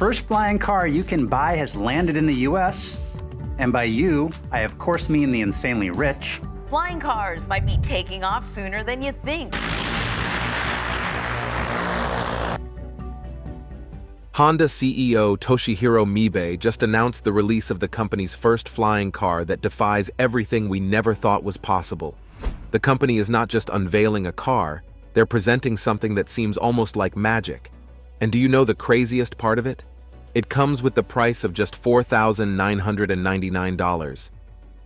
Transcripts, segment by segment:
first flying car you can buy has landed in the US. And by you, I of course mean the insanely rich. Flying cars might be taking off sooner than you think. Honda CEO Toshihiro Mibe just announced the release of the company's first flying car that defies everything we never thought was possible. The company is not just unveiling a car, they're presenting something that seems almost like magic. And do you know the craziest part of it? It comes with the price of just $4,999.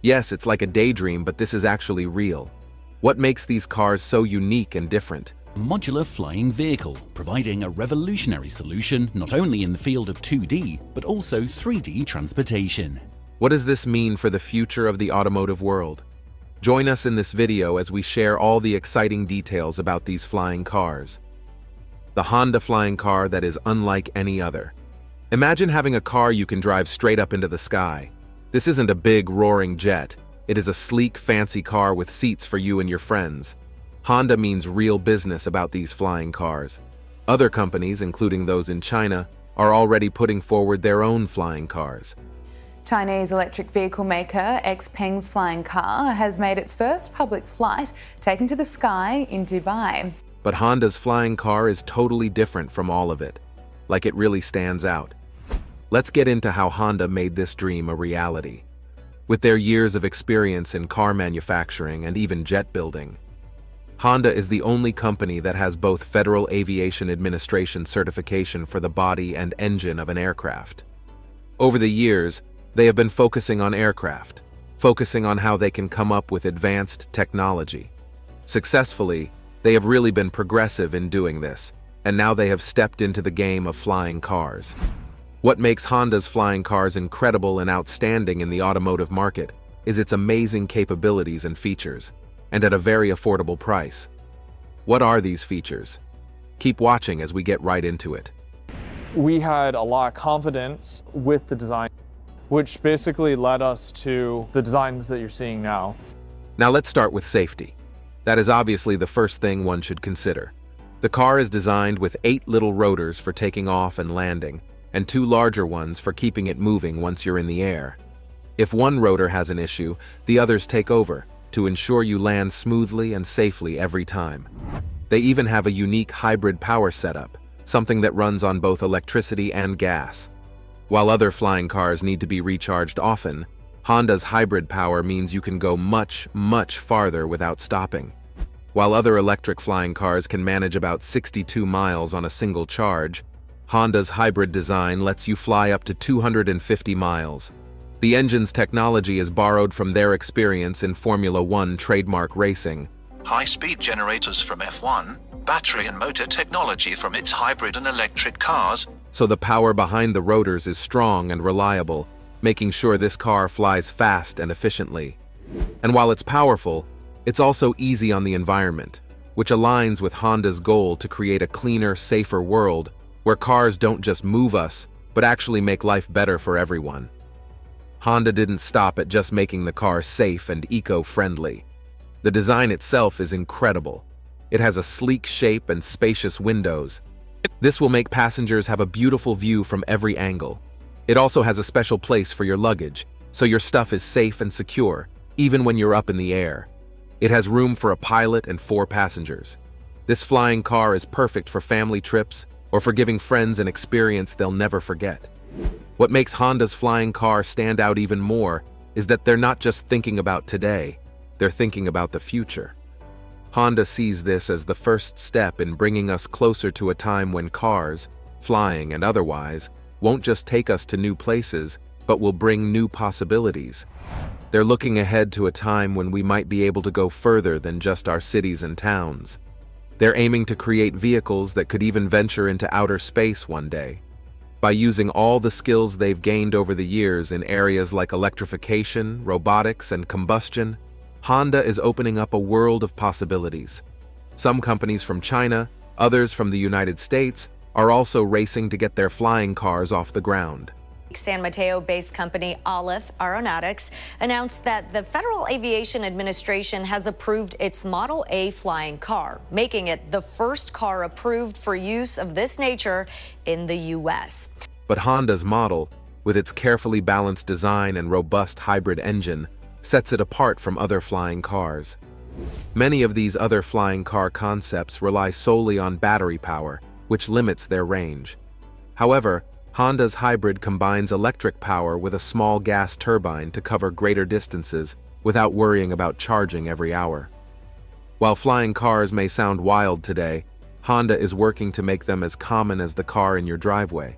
Yes, it's like a daydream, but this is actually real. What makes these cars so unique and different? Modular flying vehicle, providing a revolutionary solution not only in the field of 2D, but also 3D transportation. What does this mean for the future of the automotive world? Join us in this video as we share all the exciting details about these flying cars. The Honda flying car that is unlike any other. Imagine having a car you can drive straight up into the sky. This isn't a big, roaring jet. It is a sleek, fancy car with seats for you and your friends. Honda means real business about these flying cars. Other companies, including those in China, are already putting forward their own flying cars. Chinese electric vehicle maker XPeng's flying car has made its first public flight, taken to the sky in Dubai. But Honda's flying car is totally different from all of it. Like it really stands out. Let's get into how Honda made this dream a reality. With their years of experience in car manufacturing and even jet building, Honda is the only company that has both Federal Aviation Administration certification for the body and engine of an aircraft. Over the years, they have been focusing on aircraft, focusing on how they can come up with advanced technology. Successfully, they have really been progressive in doing this, and now they have stepped into the game of flying cars. What makes Honda's flying cars incredible and outstanding in the automotive market is its amazing capabilities and features, and at a very affordable price. What are these features? Keep watching as we get right into it. We had a lot of confidence with the design, which basically led us to the designs that you're seeing now. Now let's start with safety. That is obviously the first thing one should consider. The car is designed with 8 little rotors for taking off and landing, and 2 larger ones for keeping it moving once you're in the air. If one rotor has an issue, the others take over, to ensure you land smoothly and safely every time. They even have a unique hybrid power setup, something that runs on both electricity and gas. While other flying cars need to be recharged often, Honda's hybrid power means you can go much, much farther without stopping. While other electric flying cars can manage about 62 miles on a single charge, Honda's hybrid design lets you fly up to 250 miles. The engine's technology is borrowed from their experience in Formula One trademark racing. High-speed generators from F1, battery and motor technology from its hybrid and electric cars. So the power behind the rotors is strong and reliable, making sure this car flies fast and efficiently. And while it's powerful, it's also easy on the environment, which aligns with Honda's goal to create a cleaner, safer world where cars don't just move us, but actually make life better for everyone. Honda didn't stop at just making the car safe and eco-friendly. The design itself is incredible. It has a sleek shape and spacious windows. This will make passengers have a beautiful view from every angle. It also has a special place for your luggage, so your stuff is safe and secure, even when you're up in the air. It has room for a pilot and 4 passengers. This flying car is perfect for family trips or for giving friends an experience they'll never forget. What makes Honda's flying car stand out even more is that they're not just thinking about today, they're thinking about the future. Honda sees this as the first step in bringing us closer to a time when cars, flying and otherwise, won't just take us to new places, but will bring new possibilities. They're looking ahead to a time when we might be able to go further than just our cities and towns. They're aiming to create vehicles that could even venture into outer space one day. By using all the skills they've gained over the years in areas like electrification, robotics, and combustion, Honda is opening up a world of possibilities. Some companies from China, others from the United States, are also racing to get their flying cars off the ground. San Mateo-based company Aleph Aeronautics announced that the Federal Aviation Administration has approved its Model A flying car, making it the first car approved for use of this nature in the U.S. But Honda's model, with its carefully balanced design and robust hybrid engine, sets it apart from other flying cars. Many of these other flying car concepts rely solely on battery power, which limits their range. However, Honda's hybrid combines electric power with a small gas turbine to cover greater distances without worrying about charging every hour. While flying cars may sound wild today, Honda is working to make them as common as the car in your driveway.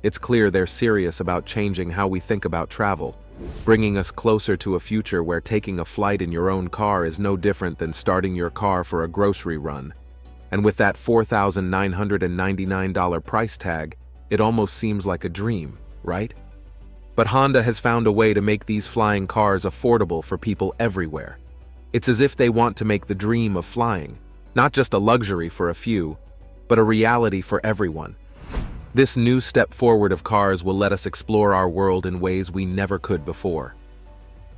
It's clear they're serious about changing how we think about travel, bringing us closer to a future where taking a flight in your own car is no different than starting your car for a grocery run. And with that $4,999 price tag, it almost seems like a dream, right? But Honda has found a way to make these flying cars affordable for people everywhere. It's as if they want to make the dream of flying, not just a luxury for a few, but a reality for everyone. This new step forward of cars will let us explore our world in ways we never could before.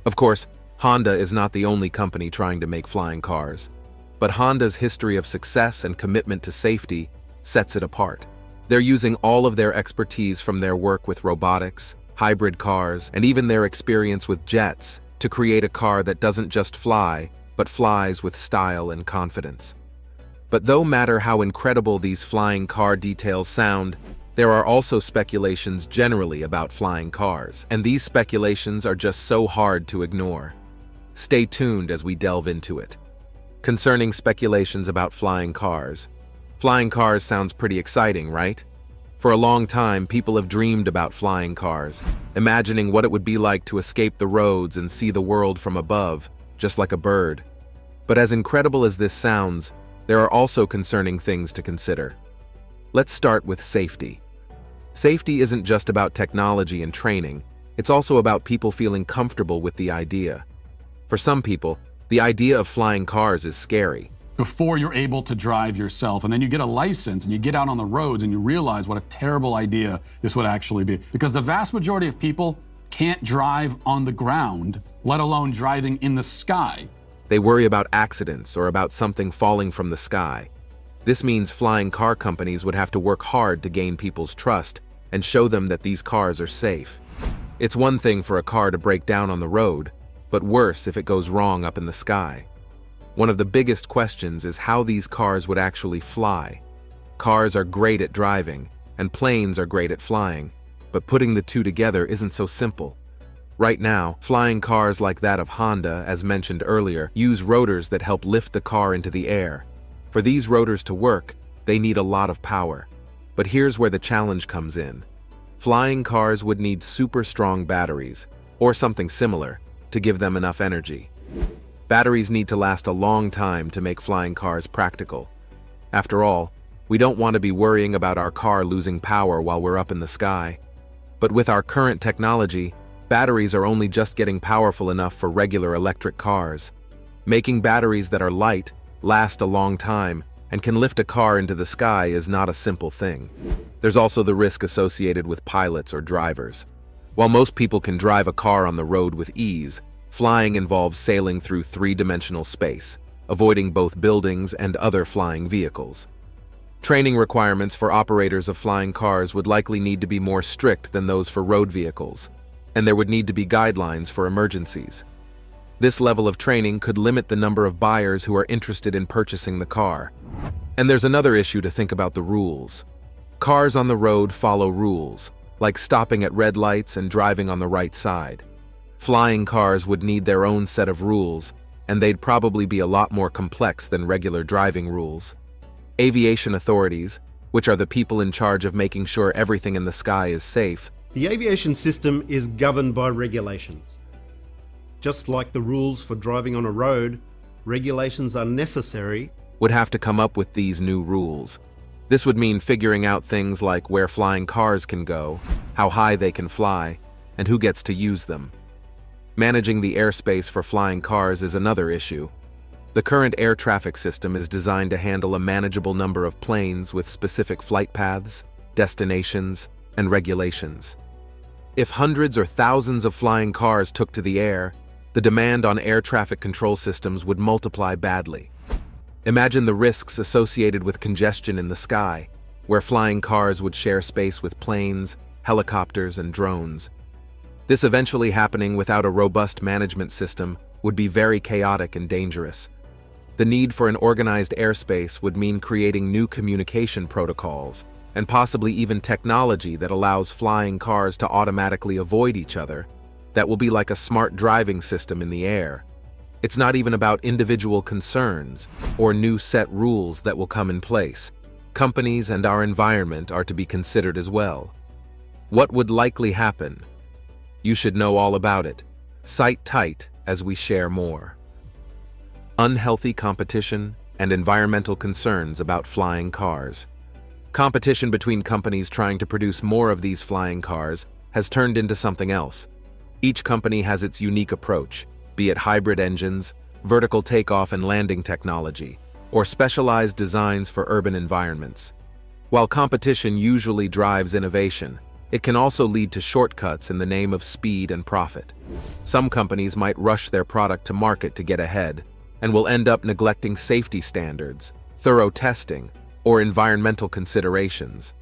Of course, Honda is not the only company trying to make flying cars, but Honda's history of success and commitment to safety sets it apart. They're using all of their expertise from their work with robotics, hybrid cars, and even their experience with jets to create a car that doesn't just fly, but flies with style and confidence. But no matter how incredible these flying car details sound, there are also speculations generally about flying cars, and these speculations are just so hard to ignore. Stay tuned as we delve into it. Concerning speculations about flying cars sounds pretty exciting, right? For a long time, people have dreamed about flying cars, imagining what it would be like to escape the roads and see the world from above, just like a bird. But as incredible as this sounds, there are also concerning things to consider. Let's start with safety. Safety isn't just about technology and training, it's also about people feeling comfortable with the idea. For some people, the idea of flying cars is scary. Before you're able to drive yourself, and then you get a license and you get out on the roads and you realize what a terrible idea this would actually be. Because the vast majority of people can't drive on the ground, let alone driving in the sky. They worry about accidents or about something falling from the sky. This means flying car companies would have to work hard to gain people's trust and show them that these cars are safe. It's one thing for a car to break down on the road, but worse if it goes wrong up in the sky. One of the biggest questions is how these cars would actually fly. Cars are great at driving, and planes are great at flying, but putting the two together isn't so simple. Right now, flying cars like that of Honda, as mentioned earlier, use rotors that help lift the car into the air. For these rotors to work, they need a lot of power. But here's where the challenge comes in. Flying cars would need super strong batteries, or something similar, to give them enough energy. Batteries need to last a long time to make flying cars practical. After all, we don't want to be worrying about our car losing power while we're up in the sky. But with our current technology, batteries are only just getting powerful enough for regular electric cars. Making batteries that are light, last a long time, and can lift a car into the sky is not a simple thing. There's also the risk associated with pilots or drivers. While most people can drive a car on the road with ease, flying involves sailing through three-dimensional space, avoiding both buildings and other flying vehicles. Training requirements for operators of flying cars would likely need to be more strict than those for road vehicles, and there would need to be guidelines for emergencies. This level of training could limit the number of buyers who are interested in purchasing the car. And there's another issue to think about: the rules. Cars on the road follow rules, like stopping at red lights and driving on the right side. Flying cars would need their own set of rules, and they'd probably be a lot more complex than regular driving rules. Aviation authorities, which are the people in charge of making sure everything in the sky is safe. The aviation system is governed by regulations. Just like the rules for driving on a road, regulations are necessary. Would have to come up with these new rules. This would mean figuring out things like where flying cars can go, how high they can fly, and who gets to use them. Managing the airspace for flying cars is another issue. The current air traffic system is designed to handle a manageable number of planes with specific flight paths, destinations, and regulations. If hundreds or thousands of flying cars took to the air, the demand on air traffic control systems would multiply badly. Imagine the risks associated with congestion in the sky, where flying cars would share space with planes, helicopters, and drones. This eventually happening without a robust management system would be very chaotic and dangerous. The need for an organized airspace would mean creating new communication protocols, and possibly even technology that allows flying cars to automatically avoid each other. That will be like a smart driving system in the air. It's not even about individual concerns or new set rules that will come in place. Companies and our environment are to be considered as well. What would likely happen? You should know all about it. Sit tight as we share more. Unhealthy competition and environmental concerns about flying cars. Competition between companies trying to produce more of these flying cars has turned into something else. Each company has its unique approach, be it hybrid engines, vertical takeoff and landing technology, or specialized designs for urban environments. While competition usually drives innovation, it can also lead to shortcuts in the name of speed and profit. Some companies might rush their product to market to get ahead, and will end up neglecting safety standards, thorough testing, or environmental considerations.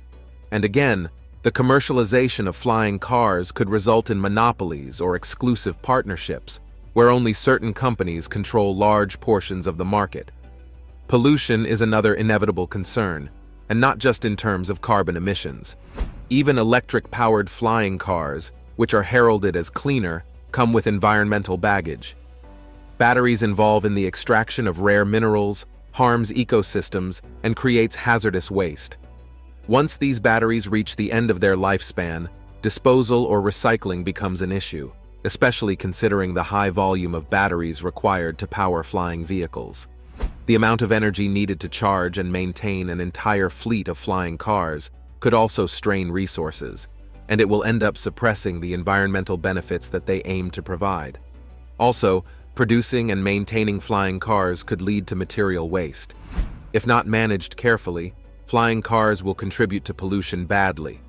And again, the commercialization of flying cars could result in monopolies or exclusive partnerships, where only certain companies control large portions of the market. Pollution is another inevitable concern, and not just in terms of carbon emissions. Even electric-powered flying cars, which are heralded as cleaner, come with environmental baggage. Batteries involved in the extraction of rare minerals, harms ecosystems, and creates hazardous waste. Once these batteries reach the end of their lifespan, disposal or recycling becomes an issue, especially considering the high volume of batteries required to power flying vehicles. The amount of energy needed to charge and maintain an entire fleet of flying cars could also strain resources, and it will end up suppressing the environmental benefits that they aim to provide. Also, producing and maintaining flying cars could lead to material waste. If not managed carefully, flying cars will contribute to pollution badly.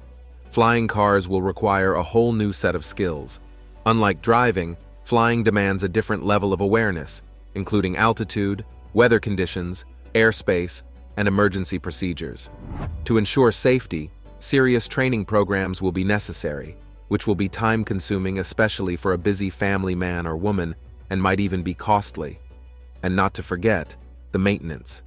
Flying cars will require a whole new set of skills. Unlike driving, flying demands a different level of awareness, including altitude, weather conditions, airspace, and emergency procedures. To ensure safety, serious training programs will be necessary, which will be time-consuming especially for a busy family man or woman, and might even be costly. And not to forget, the maintenance.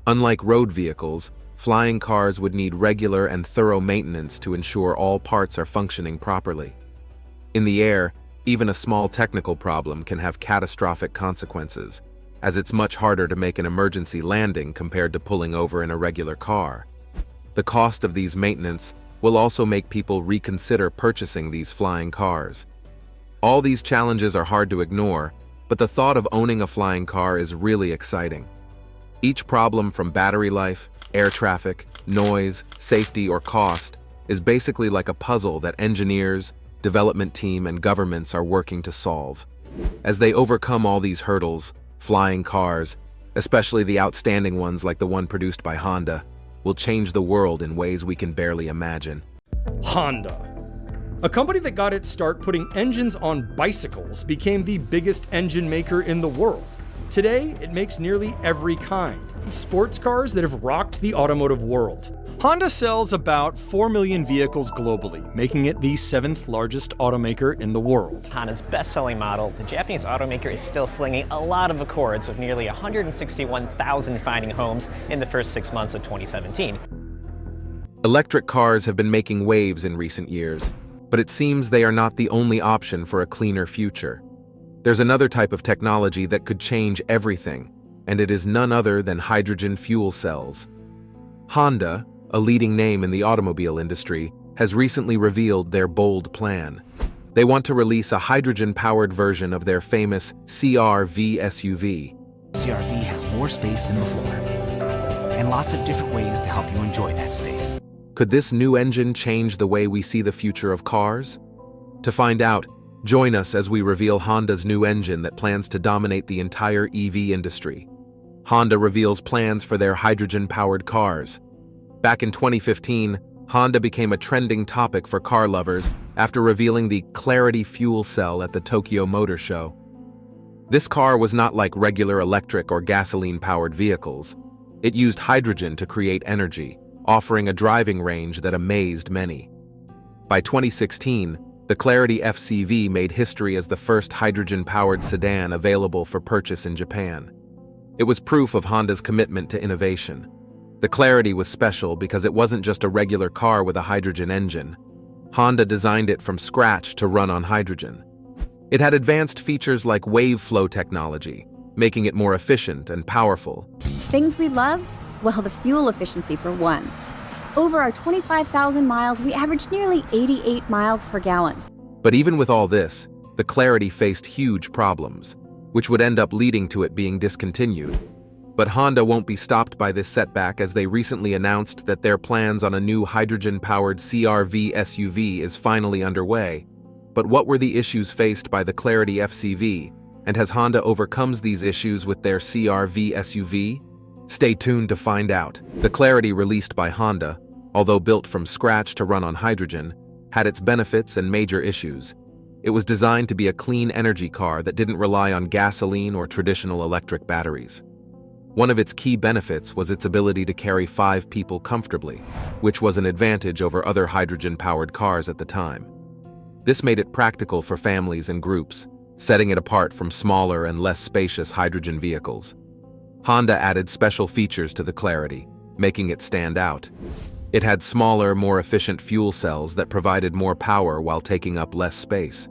Unlike road vehicles, flying cars would need regular and thorough maintenance to ensure all parts are functioning properly. In the air, even a small technical problem can have catastrophic consequences, as it's much harder to make an emergency landing compared to pulling over in a regular car. The cost of these maintenance will also make people reconsider purchasing these flying cars. All these challenges are hard to ignore, but the thought of owning a flying car is really exciting. Each problem from battery life, air traffic, noise, safety, or cost is basically like a puzzle that engineers, development team, and governments are working to solve. As they overcome all these hurdles, flying cars, especially the outstanding ones like the one produced by Honda, will change the world in ways we can barely imagine. Honda. A company that got its start putting engines on bicycles became the biggest engine maker in the world. Today, it makes nearly every kind. Sports cars that have rocked the automotive world. Honda sells about 4 million vehicles globally, making it the 7th largest automaker in the world. Honda's best-selling model, the Japanese automaker is still slinging a lot of accords with nearly 161,000 finding homes in the first 6 months of 2017. Electric cars have been making waves in recent years, but it seems they are not the only option for a cleaner future. There's another type of technology that could change everything, and it is none other than hydrogen fuel cells. Honda, a leading name in the automobile industry, has recently revealed their bold plan. They want to release a hydrogen-powered version of their famous CR-V SUV. CR-V has more space than before, and lots of different ways to help you enjoy that space. Could this new engine change the way we see the future of cars? To find out, join us as we reveal Honda's new engine that plans to dominate the entire EV industry. Honda reveals plans for their hydrogen-powered cars. Back in 2015, Honda became a trending topic for car lovers after revealing the Clarity fuel cell at the Tokyo Motor Show. This car was not like regular electric or gasoline-powered vehicles. It used hydrogen to create energy, offering a driving range that amazed many. By 2016, the Clarity FCV made history as the first hydrogen-powered sedan available for purchase in Japan. It was proof of Honda's commitment to innovation. The Clarity was special because it wasn't just a regular car with a hydrogen engine. Honda designed it from scratch to run on hydrogen. It had advanced features like wave flow technology, making it more efficient and powerful. Things we loved? Well, the fuel efficiency for one. Over our 25,000 miles, we averaged nearly 88 miles per gallon. But even with all this, the Clarity faced huge problems, which would end up leading to it being discontinued. But Honda won't be stopped by this setback, as they recently announced that their plans on a new hydrogen-powered CR-V SUV is finally underway. But what were the issues faced by the Clarity FCV, and has Honda overcome these issues with their CR-V SUV? Stay tuned to find out. The Clarity, released by Honda, although built from scratch to run on hydrogen, had its benefits and major issues. It was designed to be a clean energy car that didn't rely on gasoline or traditional electric batteries. One of its key benefits was its ability to carry 5 people comfortably, which was an advantage over other hydrogen-powered cars at the time. This made it practical for families and groups, setting it apart from smaller and less spacious hydrogen vehicles. Honda added special features to the Clarity, making it stand out. It had smaller, more efficient fuel cells that provided more power while taking up less space.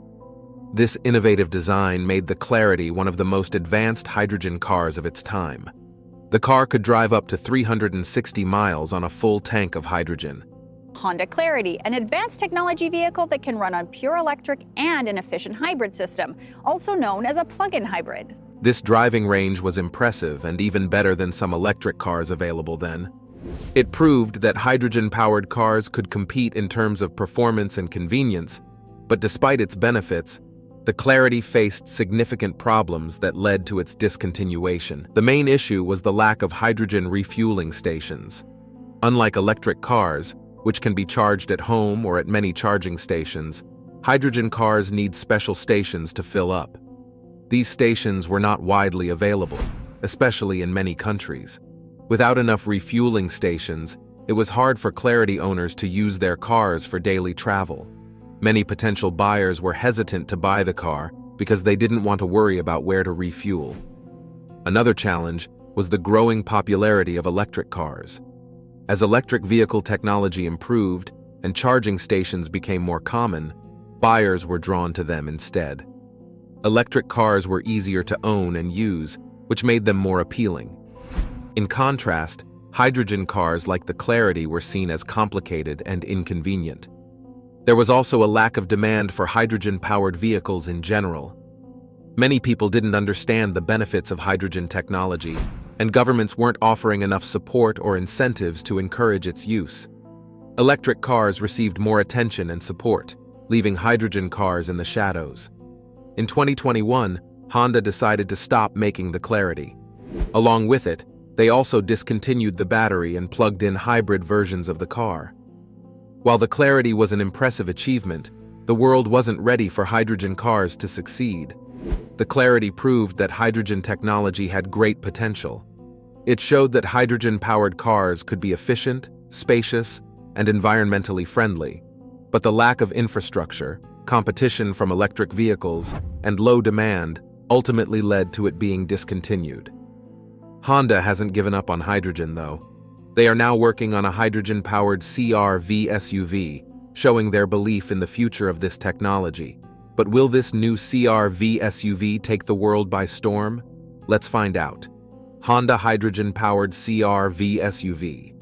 This innovative design made the Clarity one of the most advanced hydrogen cars of its time. The car could drive up to 360 miles on a full tank of hydrogen. Honda Clarity, an advanced technology vehicle that can run on pure electric and an efficient hybrid system, also known as a plug-in hybrid. This driving range was impressive and even better than some electric cars available then. It proved that hydrogen-powered cars could compete in terms of performance and convenience, but despite its benefits, the Clarity faced significant problems that led to its discontinuation. The main issue was the lack of hydrogen refueling stations. Unlike electric cars, which can be charged at home or at many charging stations, hydrogen cars need special stations to fill up. These stations were not widely available, especially in many countries. Without enough refueling stations, it was hard for Clarity owners to use their cars for daily travel. Many potential buyers were hesitant to buy the car because they didn't want to worry about where to refuel. Another challenge was the growing popularity of electric cars. As electric vehicle technology improved and charging stations became more common, buyers were drawn to them instead. Electric cars were easier to own and use, which made them more appealing. In contrast, hydrogen cars like the Clarity were seen as complicated and inconvenient. There was also a lack of demand for hydrogen-powered vehicles in general. Many people didn't understand the benefits of hydrogen technology, and governments weren't offering enough support or incentives to encourage its use. Electric cars received more attention and support, leaving hydrogen cars in the shadows. In 2021, Honda decided to stop making the Clarity. Along with it, they also discontinued the battery and plugged-in hybrid versions of the car. While the Clarity was an impressive achievement, the world wasn't ready for hydrogen cars to succeed. The Clarity proved that hydrogen technology had great potential. It showed that hydrogen-powered cars could be efficient, spacious, and environmentally friendly, but the lack of infrastructure, competition from electric vehicles, and low demand ultimately led to it being discontinued. Honda hasn't given up on hydrogen, though. They are now working on a hydrogen-powered CR-V SUV, showing their belief in the future of this technology. But will this new CR-V SUV take the world by storm? Let's find out. Honda hydrogen-powered CR-V SUV.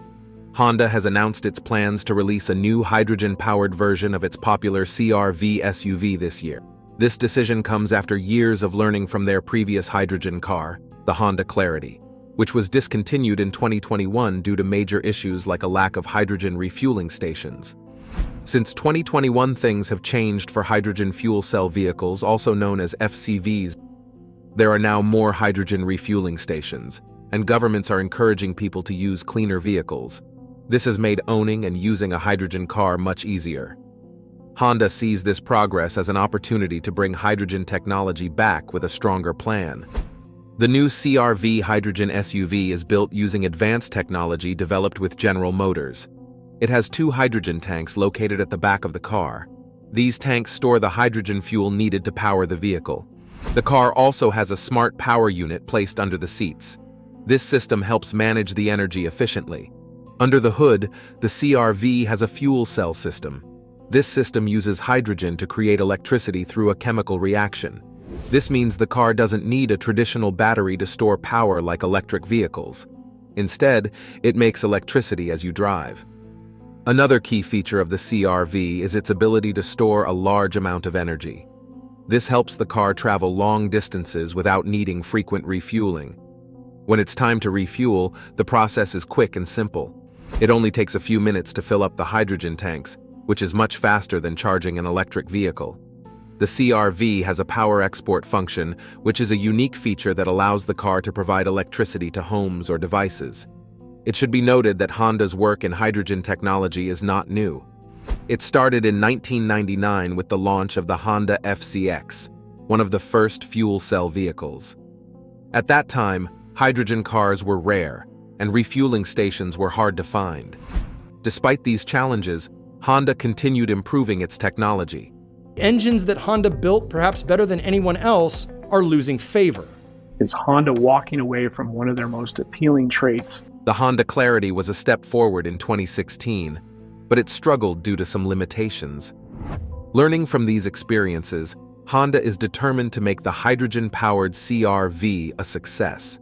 Honda has announced its plans to release a new hydrogen-powered version of its popular CR-V SUV this year. This decision comes after years of learning from their previous hydrogen car, the Honda Clarity, which was discontinued in 2021 due to major issues like a lack of hydrogen refueling stations. Since 2021, things have changed for hydrogen fuel cell vehicles, also known as FCVs. There are now more hydrogen refueling stations, and governments are encouraging people to use cleaner vehicles. This has made owning and using a hydrogen car much easier. Honda sees this progress as an opportunity to bring hydrogen technology back with a stronger plan. The new CR-V hydrogen SUV is built using advanced technology developed with General Motors. It has 2 hydrogen tanks located at the back of the car. These tanks store the hydrogen fuel needed to power the vehicle. The car also has a smart power unit placed under the seats. This system helps manage the energy efficiently. Under the hood, the CR-V has a fuel cell system. This system uses hydrogen to create electricity through a chemical reaction. This means the car doesn't need a traditional battery to store power like electric vehicles. Instead, it makes electricity as you drive. Another key feature of the CR-V is its ability to store a large amount of energy. This helps the car travel long distances without needing frequent refueling. When it's time to refuel, the process is quick and simple. It only takes a few minutes to fill up the hydrogen tanks, which is much faster than charging an electric vehicle. The CR-V has a power export function, which is a unique feature that allows the car to provide electricity to homes or devices. It should be noted that Honda's work in hydrogen technology is not new. It started in 1999 with the launch of the Honda FCX, one of the first fuel cell vehicles. At that time, hydrogen cars were rare, and refueling stations were hard to find. Despite these challenges, Honda continued improving its technology. Engines that Honda built perhaps better than anyone else are losing favor. Is Honda walking away from one of their most appealing traits? The Honda Clarity was a step forward in 2016, but it struggled due to some limitations. Learning from these experiences, Honda is determined to make the hydrogen-powered CR-V a success.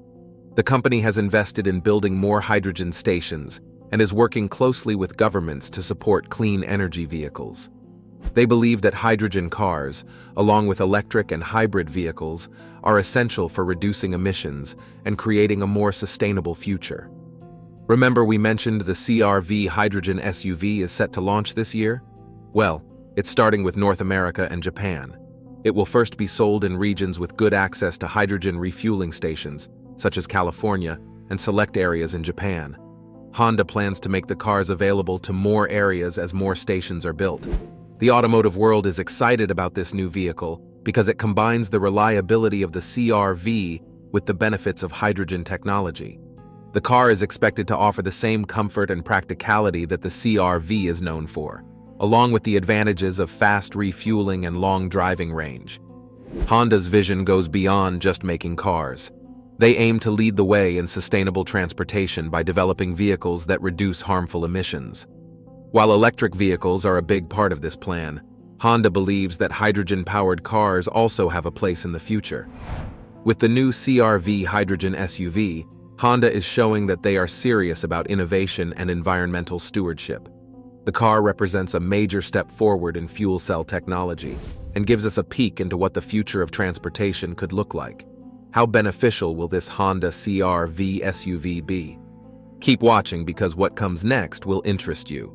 The company has invested in building more hydrogen stations and is working closely with governments to support clean energy vehicles. They believe that hydrogen cars, along with electric and hybrid vehicles, are essential for reducing emissions and creating a more sustainable future. Remember we mentioned the CR-V hydrogen SUV is set to launch this year? Well, it's starting with North America and Japan. It will first be sold in regions with good access to hydrogen refueling stations, such as California, and select areas in Japan. Honda plans to make the cars available to more areas as more stations are built. The automotive world is excited about this new vehicle because it combines the reliability of the CR-V with the benefits of hydrogen technology. The car is expected to offer the same comfort and practicality that the CR-V is known for, along with the advantages of fast refueling and long driving range. Honda's vision goes beyond just making cars. They aim to lead the way in sustainable transportation by developing vehicles that reduce harmful emissions. While electric vehicles are a big part of this plan, Honda believes that hydrogen-powered cars also have a place in the future. With the new CR-V hydrogen SUV, Honda is showing that they are serious about innovation and environmental stewardship. The car represents a major step forward in fuel cell technology and gives us a peek into what the future of transportation could look like. How beneficial will this Honda CR-V SUV be? Keep watching because what comes next will interest you.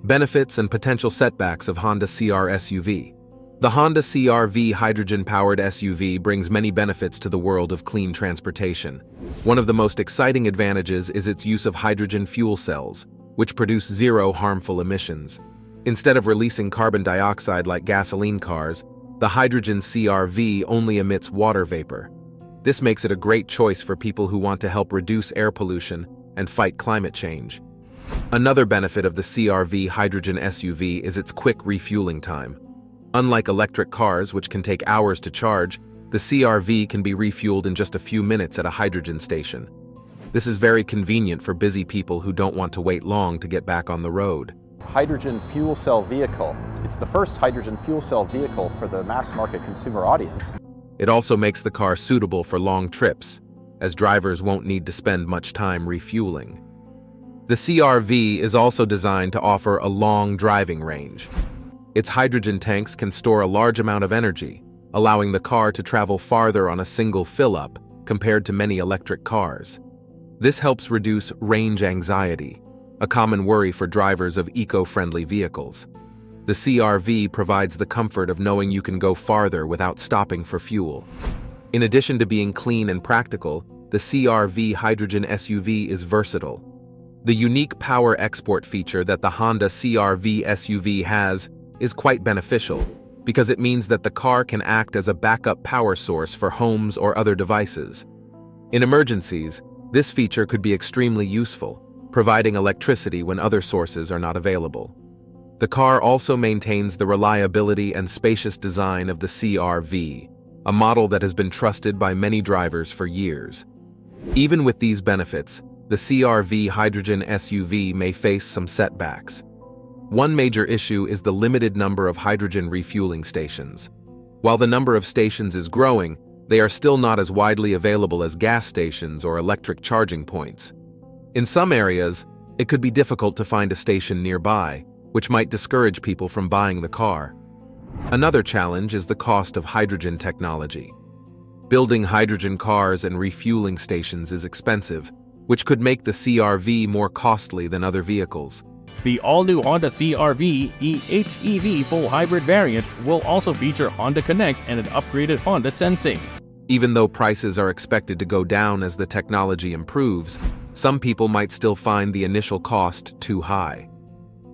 Benefits and potential setbacks of Honda CR SUV. The Honda CR-V hydrogen-powered SUV brings many benefits to the world of clean transportation. One of the most exciting advantages is its use of hydrogen fuel cells, which produce zero harmful emissions. Instead of releasing carbon dioxide like gasoline cars, the hydrogen CR-V only emits water vapor. This makes it a great choice for people who want to help reduce air pollution and fight climate change. Another benefit of the CR-V hydrogen SUV is its quick refueling time. Unlike electric cars, which can take hours to charge, the CR-V can be refueled in just a few minutes at a hydrogen station. This is very convenient for busy people who don't want to wait long to get back on the road. Hydrogen fuel cell vehicle. It's the first hydrogen fuel cell vehicle for the mass market consumer audience. It also makes the car suitable for long trips, as drivers won't need to spend much time refueling. The CR-V is also designed to offer a long driving range. Its hydrogen tanks can store a large amount of energy, allowing the car to travel farther on a single fill-up compared to many electric cars. This helps reduce range anxiety, a common worry for drivers of eco-friendly vehicles. The CR-V provides the comfort of knowing you can go farther without stopping for fuel. In addition to being clean and practical, the CR-V hydrogen SUV is versatile. The unique power export feature that the Honda CR-V SUV has is quite beneficial because it means that the car can act as a backup power source for homes or other devices. In emergencies, this feature could be extremely useful. providing electricity when other sources are not available. The car also maintains the reliability and spacious design of the CR-V, a model that has been trusted by many drivers for years. Even with these benefits, the CR-V hydrogen SUV may face some setbacks. One major issue is the limited number of hydrogen refueling stations. While the number of stations is growing, they are still not as widely available as gas stations or electric charging points. In some areas, it could be difficult to find a station nearby, which might discourage people from buying the car. Another challenge is the cost of hydrogen technology. Building hydrogen cars and refueling stations is expensive, which could make the CR-V more costly than other vehicles. The all-new Honda CR-V e-HEV full hybrid variant will also feature Honda Connect and an upgraded Honda Sensing. Even though prices are expected to go down as the technology improves, some people might still find the initial cost too high.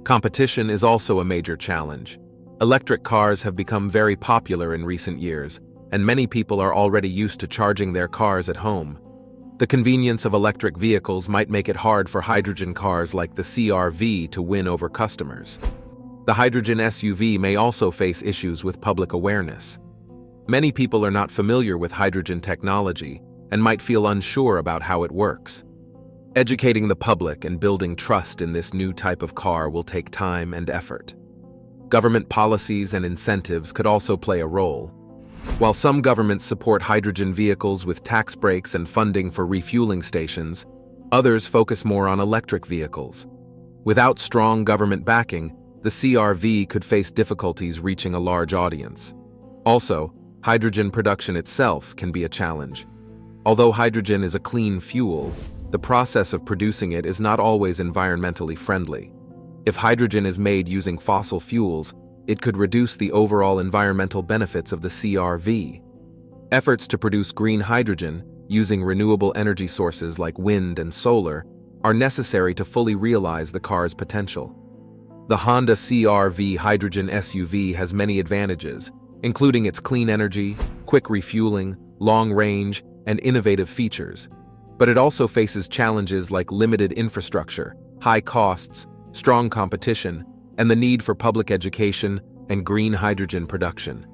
Competition is also a major challenge. Electric cars have become very popular in recent years, and many people are already used to charging their cars at home. The convenience of electric vehicles might make it hard for hydrogen cars like the CR-V to win over customers. The hydrogen SUV may also face issues with public awareness. Many people are not familiar with hydrogen technology and might feel unsure about how it works. Educating the public and building trust in this new type of car will take time and effort. Government policies and incentives could also play a role. While some governments support hydrogen vehicles with tax breaks and funding for refueling stations, others focus more on electric vehicles. Without strong government backing, the CR-V could face difficulties reaching a large audience. Also, hydrogen production itself can be a challenge. Although hydrogen is a clean fuel, the process of producing it is not always environmentally friendly. If hydrogen is made using fossil fuels, it could reduce the overall environmental benefits of the CR-V. Efforts to produce green hydrogen, using renewable energy sources like wind and solar, are necessary to fully realize the car's potential. The Honda CR-V hydrogen SUV has many advantages, including its clean energy, quick refueling, long range, and innovative features. But it also faces challenges like limited infrastructure, high costs, strong competition, and the need for public education and green hydrogen production.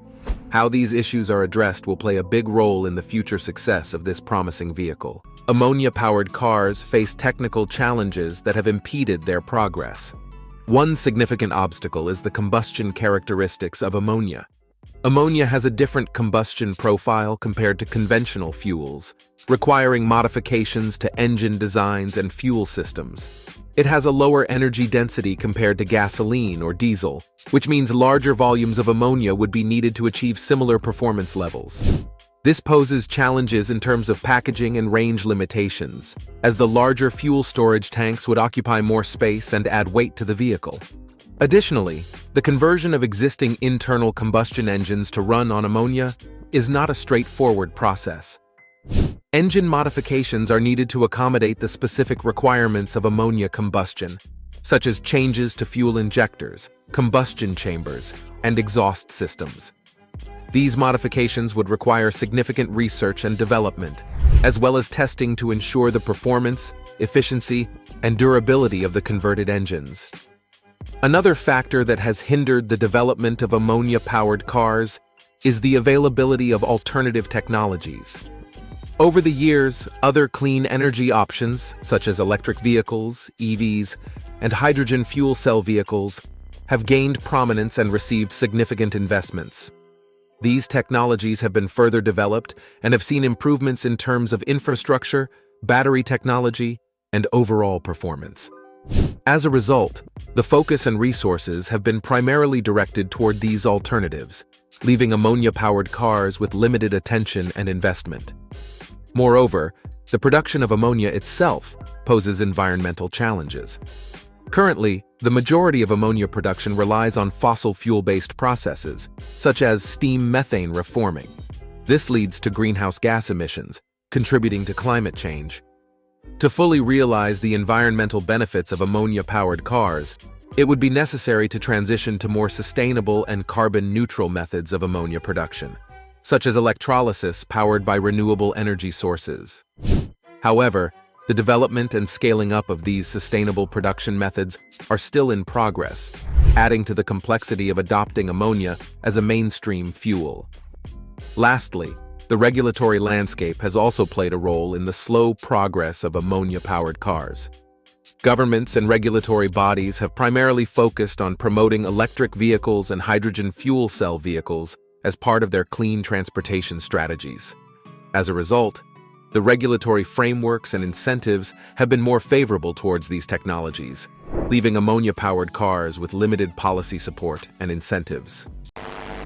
How these issues are addressed will play a big role in the future success of this promising vehicle. Ammonia-powered cars face technical challenges that have impeded their progress. One significant obstacle is the combustion characteristics of ammonia. Ammonia has a different combustion profile compared to conventional fuels, requiring modifications to engine designs and fuel systems. It has a lower energy density compared to gasoline or diesel, which means larger volumes of ammonia would be needed to achieve similar performance levels. This poses challenges in terms of packaging and range limitations, as the larger fuel storage tanks would occupy more space and add weight to the vehicle. Additionally, the conversion of existing internal combustion engines to run on ammonia is not a straightforward process. Engine modifications are needed to accommodate the specific requirements of ammonia combustion, such as changes to fuel injectors, combustion chambers, and exhaust systems. These modifications would require significant research and development, as well as testing to ensure the performance, efficiency, and durability of the converted engines. Another factor that has hindered the development of ammonia-powered cars is the availability of alternative technologies. Over the years, other clean energy options, such as electric vehicles, EVs, and hydrogen fuel cell vehicles, have gained prominence and received significant investments. These technologies have been further developed and have seen improvements in terms of infrastructure, battery technology, and overall performance. As a result, the focus and resources have been primarily directed toward these alternatives, leaving ammonia-powered cars with limited attention and investment. Moreover, the production of ammonia itself poses environmental challenges. Currently, the majority of ammonia production relies on fossil fuel-based processes, such as steam methane reforming. This leads to greenhouse gas emissions, contributing to climate change. To fully realize the environmental benefits of ammonia-powered cars, it would be necessary to transition to more sustainable and carbon-neutral methods of ammonia production, such as electrolysis powered by renewable energy sources. However, The development and scaling up of these sustainable production methods are still in progress, adding to the complexity of adopting ammonia as a mainstream fuel. Lastly, the regulatory landscape has also played a role in the slow progress of ammonia-powered cars. Governments and regulatory bodies have primarily focused on promoting electric vehicles and hydrogen fuel cell vehicles as part of their clean transportation strategies. As a result, the regulatory frameworks and incentives have been more favorable towards these technologies, leaving ammonia-powered cars with limited policy support and incentives.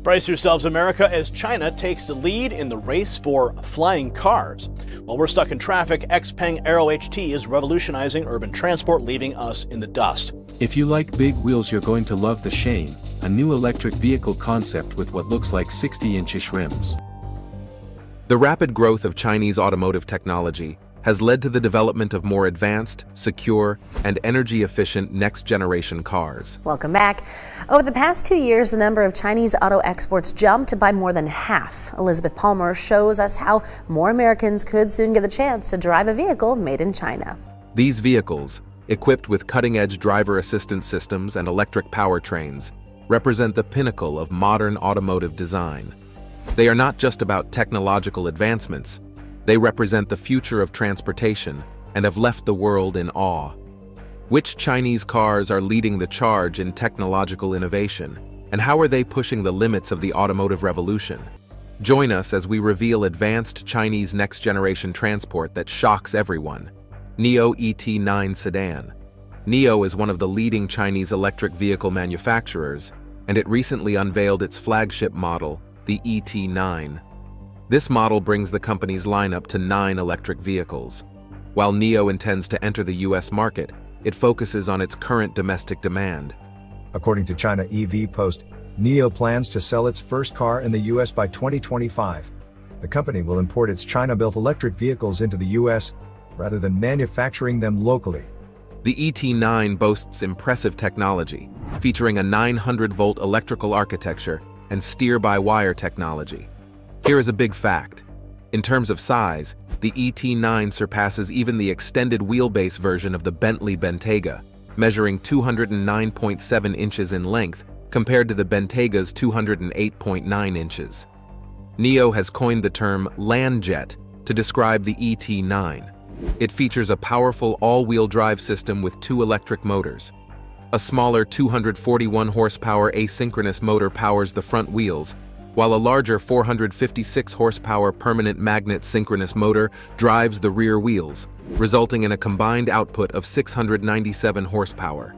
Brace yourselves, America, as China takes the lead in the race for flying cars. While we're stuck in traffic, XPeng Aero HT is revolutionizing urban transport, leaving us in the dust. If you like big wheels, you're going to love the Shane, a new electric vehicle concept with what looks like 60-inch rims. The rapid growth of Chinese automotive technology has led to the development of more advanced, secure, and energy-efficient next-generation cars. Welcome back. Over the past 2 years, the number of Chinese auto exports jumped by more than half. Elizabeth Palmer shows us how more Americans could soon get the chance to drive a vehicle made in China. These vehicles, equipped with cutting-edge driver assistance systems and electric powertrains, represent the pinnacle of modern automotive design. They are not just about technological advancements. They represent the future of transportation and have left the world in awe. Which Chinese cars are leading the charge in technological innovation, and how are they pushing the limits of the automotive revolution? Join us as we reveal advanced Chinese next-generation transport that shocks everyone. NIO ET9 Sedan. NIO is one of the leading Chinese electric vehicle manufacturers, and it recently unveiled its flagship model, the ET9. This model brings the company's lineup to 9 electric vehicles. While NIO intends to enter the U.S. market, it focuses on its current domestic demand. According to China EV Post, NIO plans to sell its first car in the U.S. by 2025. The company will import its China-built electric vehicles into the U.S. rather than manufacturing them locally. The ET9 boasts impressive technology, featuring a 900-volt electrical architecture and steer-by-wire technology. Here is a big fact. In terms of size, the ET9 surpasses even the extended wheelbase version of the Bentley Bentayga, measuring 209.7 inches in length compared to the Bentayga's 208.9 inches. NIO has coined the term landjet to describe the ET9. It features a powerful all-wheel drive system with 2 electric motors. A smaller 241 horsepower asynchronous motor powers the front wheels, while a larger 456 horsepower permanent magnet synchronous motor drives the rear wheels, resulting in a combined output of 697 horsepower.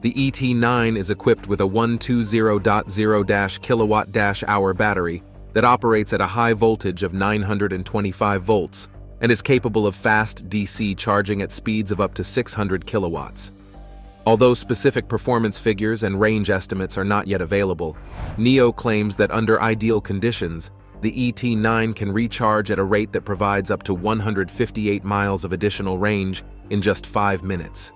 The ET9 is equipped with a 120.0 kilowatt-hour battery that operates at a high voltage of 925 volts and is capable of fast DC charging at speeds of up to 600 kilowatts. Although specific performance figures and range estimates are not yet available, NIO claims that under ideal conditions, the ET9 can recharge at a rate that provides up to 158 miles of additional range in just 5 minutes.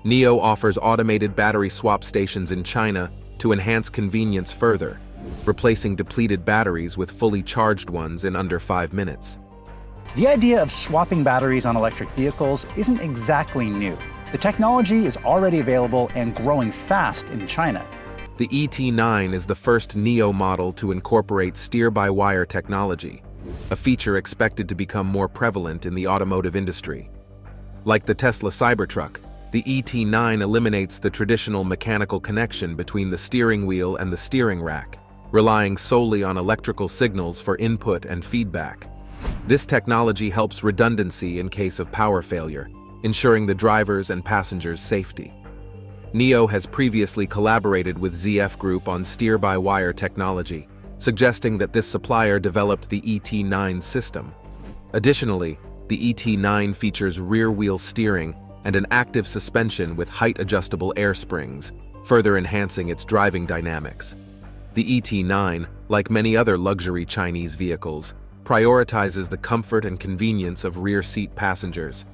NIO offers automated battery swap stations in China to enhance convenience further, replacing depleted batteries with fully charged ones in under 5 minutes. The idea of swapping batteries on electric vehicles isn't exactly new. The technology is already available and growing fast in China. The ET9 is the first NIO model to incorporate steer-by-wire technology, a feature expected to become more prevalent in the automotive industry. Like the Tesla Cybertruck, the ET9 eliminates the traditional mechanical connection between the steering wheel and the steering rack, relying solely on electrical signals for input and feedback. This technology helps redundancy in case of power failure, ensuring the driver's and passengers' safety. NIO has previously collaborated with ZF Group on steer-by-wire technology, suggesting that this supplier developed the ET9 system. Additionally, the ET9 features rear-wheel steering and an active suspension with height-adjustable air springs, further enhancing its driving dynamics. The ET9, like many other luxury Chinese vehicles, prioritizes the comfort and convenience of rear-seat passengers.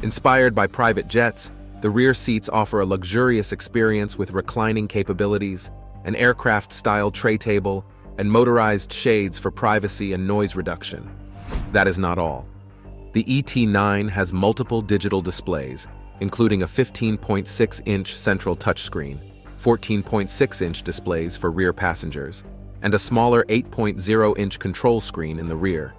Inspired by private jets, the rear seats offer a luxurious experience with reclining capabilities, an aircraft-style tray table, and motorized shades for privacy and noise reduction. That is not all. The ET9 has multiple digital displays, including a 15.6-inch central touchscreen, 14.6-inch displays for rear passengers, and a smaller 8.0-inch control screen in the rear.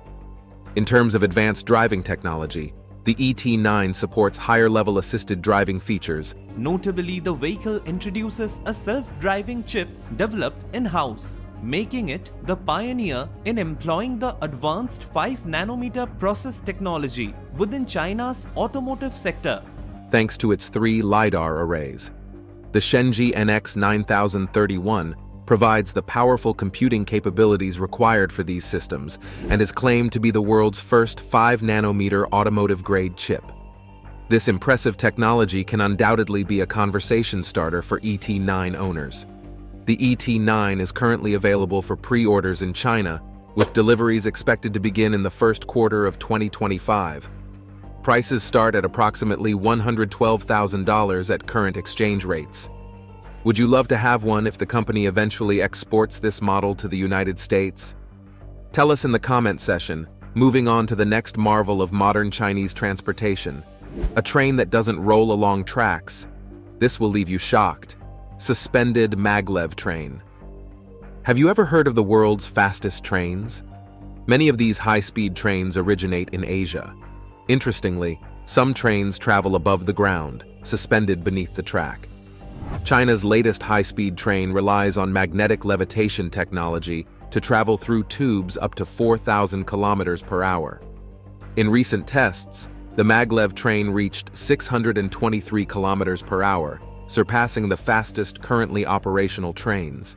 In terms of advanced driving technology, the ET9 supports higher-level assisted driving features. Notably, the vehicle introduces a self-driving chip developed in-house, making it the pioneer in employing the advanced 5-nanometer process technology within China's automotive sector. Thanks to its 3 LiDAR arrays. The Shenji NX 9031 provides the powerful computing capabilities required for these systems and is claimed to be the world's first 5-nanometer automotive-grade chip. This impressive technology can undoubtedly be a conversation starter for ET9 owners. The ET9 is currently available for pre-orders in China, with deliveries expected to begin in the first quarter of 2025. Prices start at approximately $112,000 at current exchange rates. Would you love to have one if the company eventually exports this model to the United States? Tell us in the comment section. Moving on to the next marvel of modern Chinese transportation, a train that doesn't roll along tracks. This will leave you shocked. Suspended maglev train. Have you ever heard of the world's fastest trains? Many of these high-speed trains originate in Asia. Interestingly, some trains travel above the ground, suspended beneath the track. China's latest high-speed train relies on magnetic levitation technology to travel through tubes up to 4,000 kilometers per hour. In recent tests, the maglev train reached 623 kilometers per hour, surpassing the fastest currently operational trains.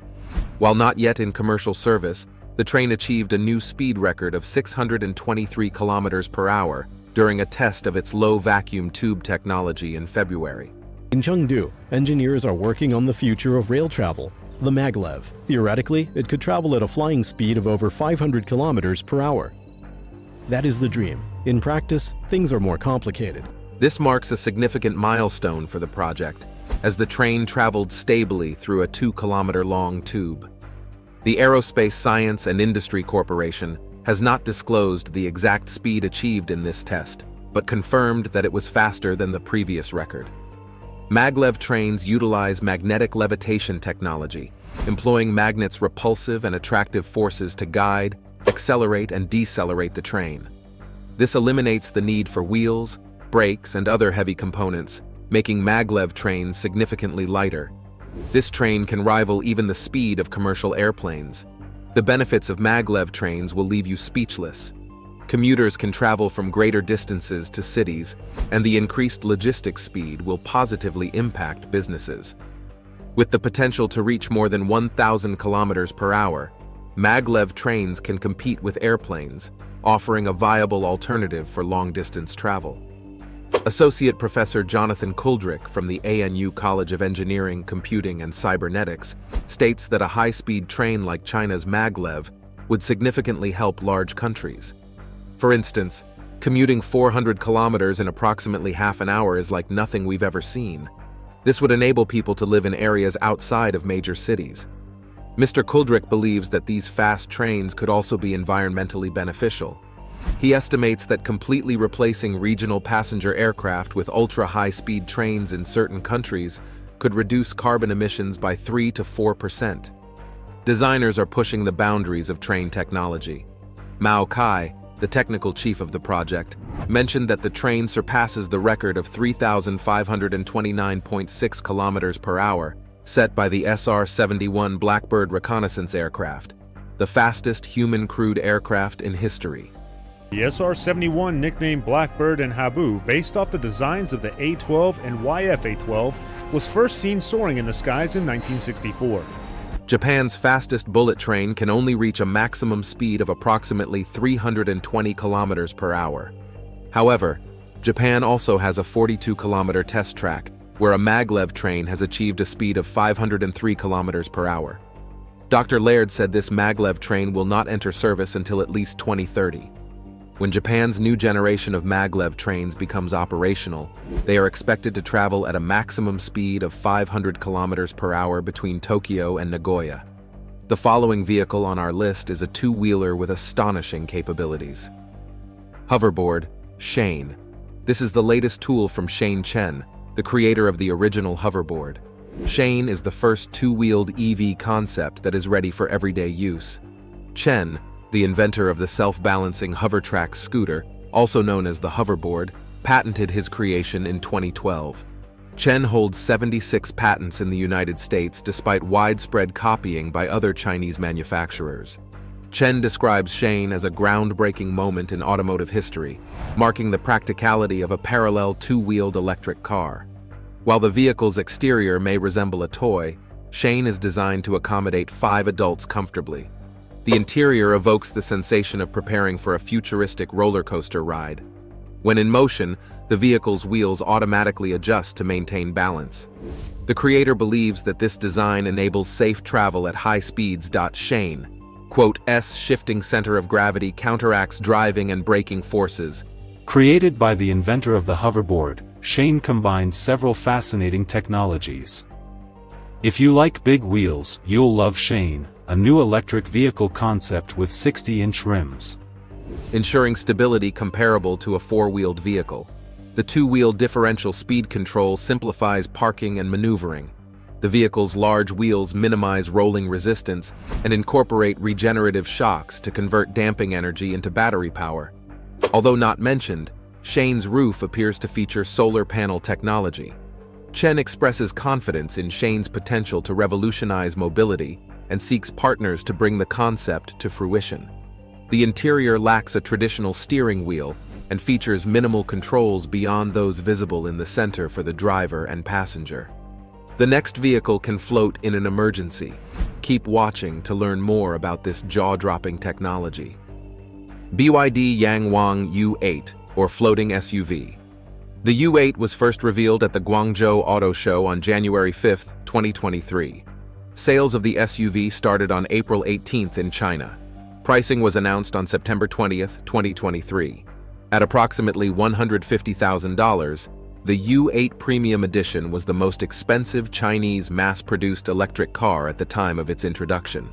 While not yet in commercial service, the train achieved a new speed record of 623 kilometers per hour during a test of its low-vacuum tube technology in February. In Chengdu, engineers are working on the future of rail travel, the maglev. Theoretically, it could travel at a flying speed of over 500 kilometers per hour. That is the dream. In practice, things are more complicated. This marks a significant milestone for the project, as the train traveled stably through a 2-kilometer-long tube. The Aerospace Science and Industry Corporation has not disclosed the exact speed achieved in this test, but confirmed that it was faster than the previous record. Maglev trains utilize magnetic levitation technology, employing magnets' repulsive and attractive forces to guide, accelerate, and decelerate the train. This eliminates the need for wheels, brakes, and other heavy components, making maglev trains significantly lighter. This train can rival even the speed of commercial airplanes. The benefits of maglev trains will leave you speechless. Commuters can travel from greater distances to cities, and the increased logistics speed will positively impact businesses. With the potential to reach more than 1,000 kilometers per hour, maglev trains can compete with airplanes, offering a viable alternative for long-distance travel. Associate Professor Jonathan Kuldrick from the ANU College of Engineering, Computing, and Cybernetics states that a high-speed train like China's maglev would significantly help large countries. For instance, commuting 400 kilometers in approximately half an hour is like nothing we've ever seen. This would enable people to live in areas outside of major cities. Mr. Kuldrick believes that these fast trains could also be environmentally beneficial. He estimates that completely replacing regional passenger aircraft with ultra-high-speed trains in certain countries could reduce carbon emissions by 3 to 4%. Designers are pushing the boundaries of train technology. Mao Kai, the technical chief of the project, mentioned that the train surpasses the record of 3,529.6 kilometers per hour set by the SR-71 Blackbird reconnaissance aircraft, the fastest human-crewed aircraft in history. The SR-71, nicknamed Blackbird and Habu, based off the designs of the A-12 and YF-A-12, was first seen soaring in the skies in 1964. Japan's fastest bullet train can only reach a maximum speed of approximately 320 kilometers per hour. However, Japan also has a 42-kilometer test track, where a maglev train has achieved a speed of 503 kilometers per hour. Dr. Laird said this maglev train will not enter service until at least 2030. When Japan's new generation of maglev trains becomes operational, they are expected to travel at a maximum speed of 500 kilometers per hour between Tokyo and Nagoya. The following vehicle on our list is a two-wheeler with astonishing capabilities. Hoverboard, Shane. This is the latest tool from Shane Chen, the creator of the original hoverboard. Shane is the first two-wheeled EV concept that is ready for everyday use. Chen, the inventor of the self-balancing hovertrack scooter, also known as the hoverboard, patented his creation in 2012. Chen holds 76 patents in the United States despite widespread copying by other Chinese manufacturers. Chen describes Shane as a groundbreaking moment in automotive history, marking the practicality of a parallel two-wheeled electric car. While the vehicle's exterior may resemble a toy, Shane is designed to accommodate 5 adults comfortably. The interior evokes the sensation of preparing for a futuristic roller coaster ride. When in motion, the vehicle's wheels automatically adjust to maintain balance. The creator believes that this design enables safe travel at high speeds. Shane, quote, "S shifting center of gravity counteracts driving and braking forces." Created by the inventor of the hoverboard, Shane combines several fascinating technologies. If you like big wheels, you'll love Shane, a new electric vehicle concept with 60-inch rims. Ensuring stability comparable to a four-wheeled vehicle. The two-wheel differential speed control simplifies parking and maneuvering. The vehicle's large wheels minimize rolling resistance and incorporate regenerative shocks to convert damping energy into battery power. Although not mentioned, Shane's roof appears to feature solar panel technology. Chen expresses confidence in Shane's potential to revolutionize mobility and seeks partners to bring the concept to fruition. The interior lacks a traditional steering wheel and features minimal controls beyond those visible in the center for the driver and passenger. The next vehicle can float in an emergency. Keep watching to learn more about this jaw-dropping technology. BYD Yangwang U8, or floating SUV. The U8 was first revealed at the Guangzhou Auto Show on January 5, 2023. Sales of the SUV started on April 18th in China. Pricing was announced on September 20th, 2023. At approximately $150,000, the U8 Premium Edition was the most expensive Chinese mass-produced electric car at the time of its introduction.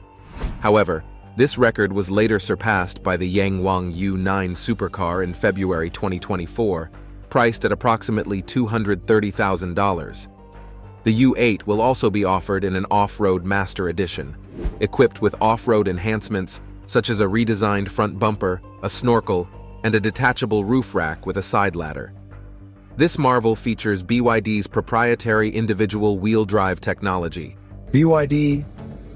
However, this record was later surpassed by the Yangwang U9 supercar in February 2024, priced at approximately $230,000. The U8 will also be offered in an off-road Master Edition, equipped with off-road enhancements such as a redesigned front bumper, a snorkel, and a detachable roof rack with a side ladder. This marvel features BYD's proprietary individual wheel drive technology. BYD,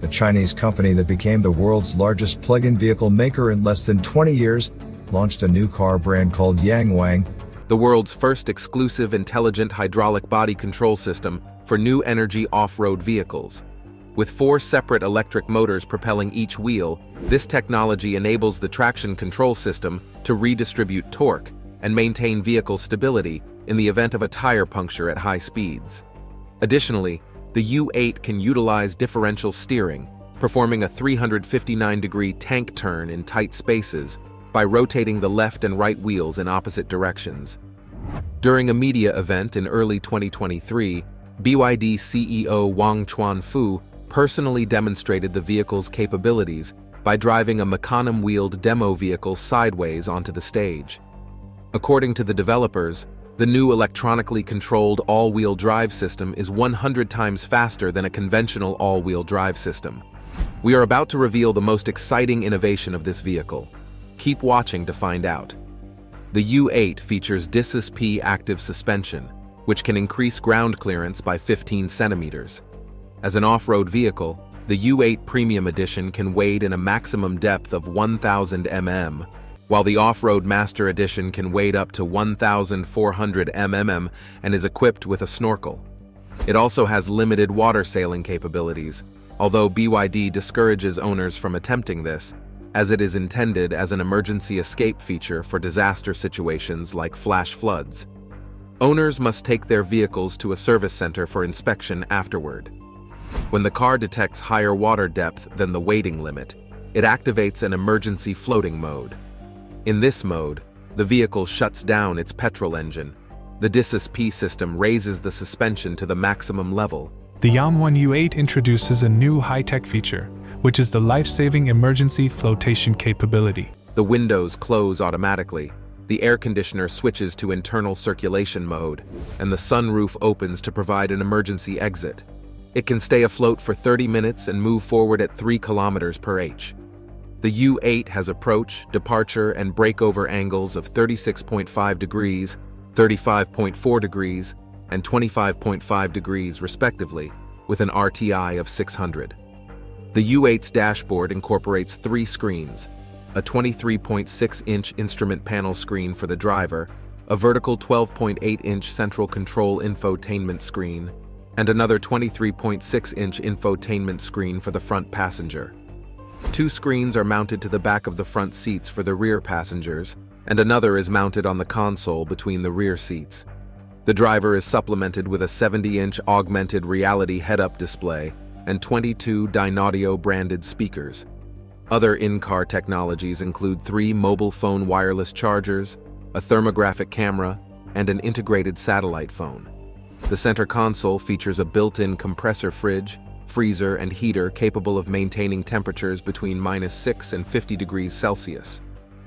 the Chinese company that became the world's largest plug-in vehicle maker in less than 20 years, launched a new car brand called Yangwang, the world's first exclusive intelligent hydraulic body control system for new energy off-road vehicles. With 4 separate electric motors propelling each wheel, this technology enables the traction control system to redistribute torque and maintain vehicle stability in the event of a tire puncture at high speeds. Additionally, the U8 can utilize differential steering, performing a 359-degree tank turn in tight spaces by rotating the left and right wheels in opposite directions. During a media event in early 2023, BYD CEO Wang Chuanfu personally demonstrated the vehicle's capabilities by driving a mechanism-wheeled demo vehicle sideways onto the stage. According to the developers, the new electronically controlled all-wheel drive system is 100 times faster than a conventional all-wheel drive system. We are about to reveal the most exciting innovation of this vehicle. Keep watching to find out. The U8 features Disabilities active suspension, which can increase ground clearance by 15 centimeters. As an off-road vehicle, the U8 Premium Edition can wade in a maximum depth of 1,000 mm, while the Off-Road Master Edition can wade up to 1,400 mm and is equipped with a snorkel. It also has limited water sailing capabilities, although BYD discourages owners from attempting this, as it is intended as an emergency escape feature for disaster situations like flash floods. Owners must take their vehicles to a service center for inspection afterward. When the car detects higher water depth than the wading limit, it activates an emergency floating mode. In this mode, the vehicle shuts down its petrol engine. The Disabilities system raises the suspension to the maximum level. The Yangwang U8 introduces a new high-tech feature, which is the life-saving emergency flotation capability. The windows close automatically, the air conditioner switches to internal circulation mode, and the sunroof opens to provide an emergency exit. It can stay afloat for 30 minutes and move forward at 3 kilometers per h. The U8 has approach, departure, and breakover angles of 36.5 degrees, 35.4 degrees, and 25.5 degrees respectively, with an RTI of 600. The U8's dashboard incorporates 3 screens: a 23.6-inch instrument panel screen for the driver, a vertical 12.8-inch central control infotainment screen, and another 23.6-inch infotainment screen for the front passenger. 2 screens are mounted to the back of the front seats for the rear passengers, and another is mounted on the console between the rear seats. The driver is supplemented with a 70-inch augmented reality head-up display and 22 Dynaudio branded speakers. Other in-car technologies include 3 mobile phone wireless chargers, a thermographic camera, and an integrated satellite phone. The center console features a built-in compressor fridge, freezer, and heater capable of maintaining temperatures between -6 and 50 degrees Celsius.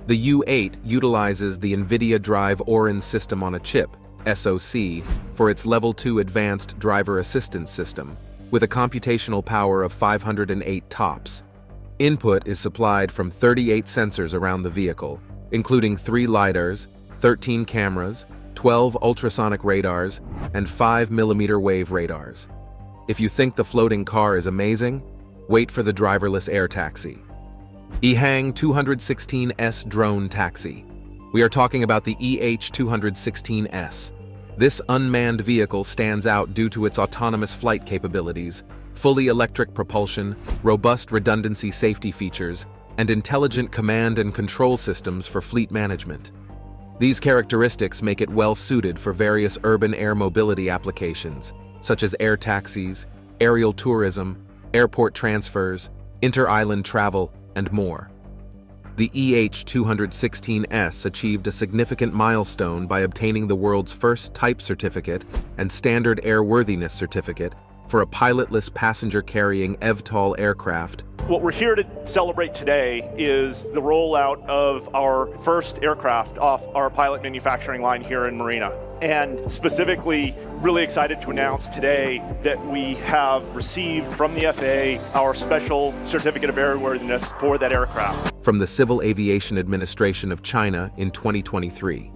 The U8 utilizes the NVIDIA Drive Orin system on a chip, SoC, for its Level 2 advanced driver assistance system, with a computational power of 508 TOPS. Input is supplied from 38 sensors around the vehicle, including 3 LiDARs, 13 cameras, 12 ultrasonic radars, and 5 millimeter wave radars. If you think the floating car is amazing, wait for the driverless air taxi. EHang 216S Drone Taxi. We are talking about the EH216S. This unmanned vehicle stands out due to its autonomous flight capabilities, fully electric propulsion, robust redundancy safety features, and intelligent command and control systems for fleet management. These characteristics make it well-suited for various urban air mobility applications, such as air taxis, aerial tourism, airport transfers, inter-island travel, and more. The EH216S achieved a significant milestone by obtaining the world's first type certificate and standard airworthiness certificate for a pilotless passenger-carrying eVTOL aircraft. What we're here to celebrate today is the rollout of our first aircraft off our pilot manufacturing line here in Marina. And specifically, really excited to announce today that we have received from the FAA our special certificate of airworthiness for that aircraft. From the Civil Aviation Administration of China in 2023.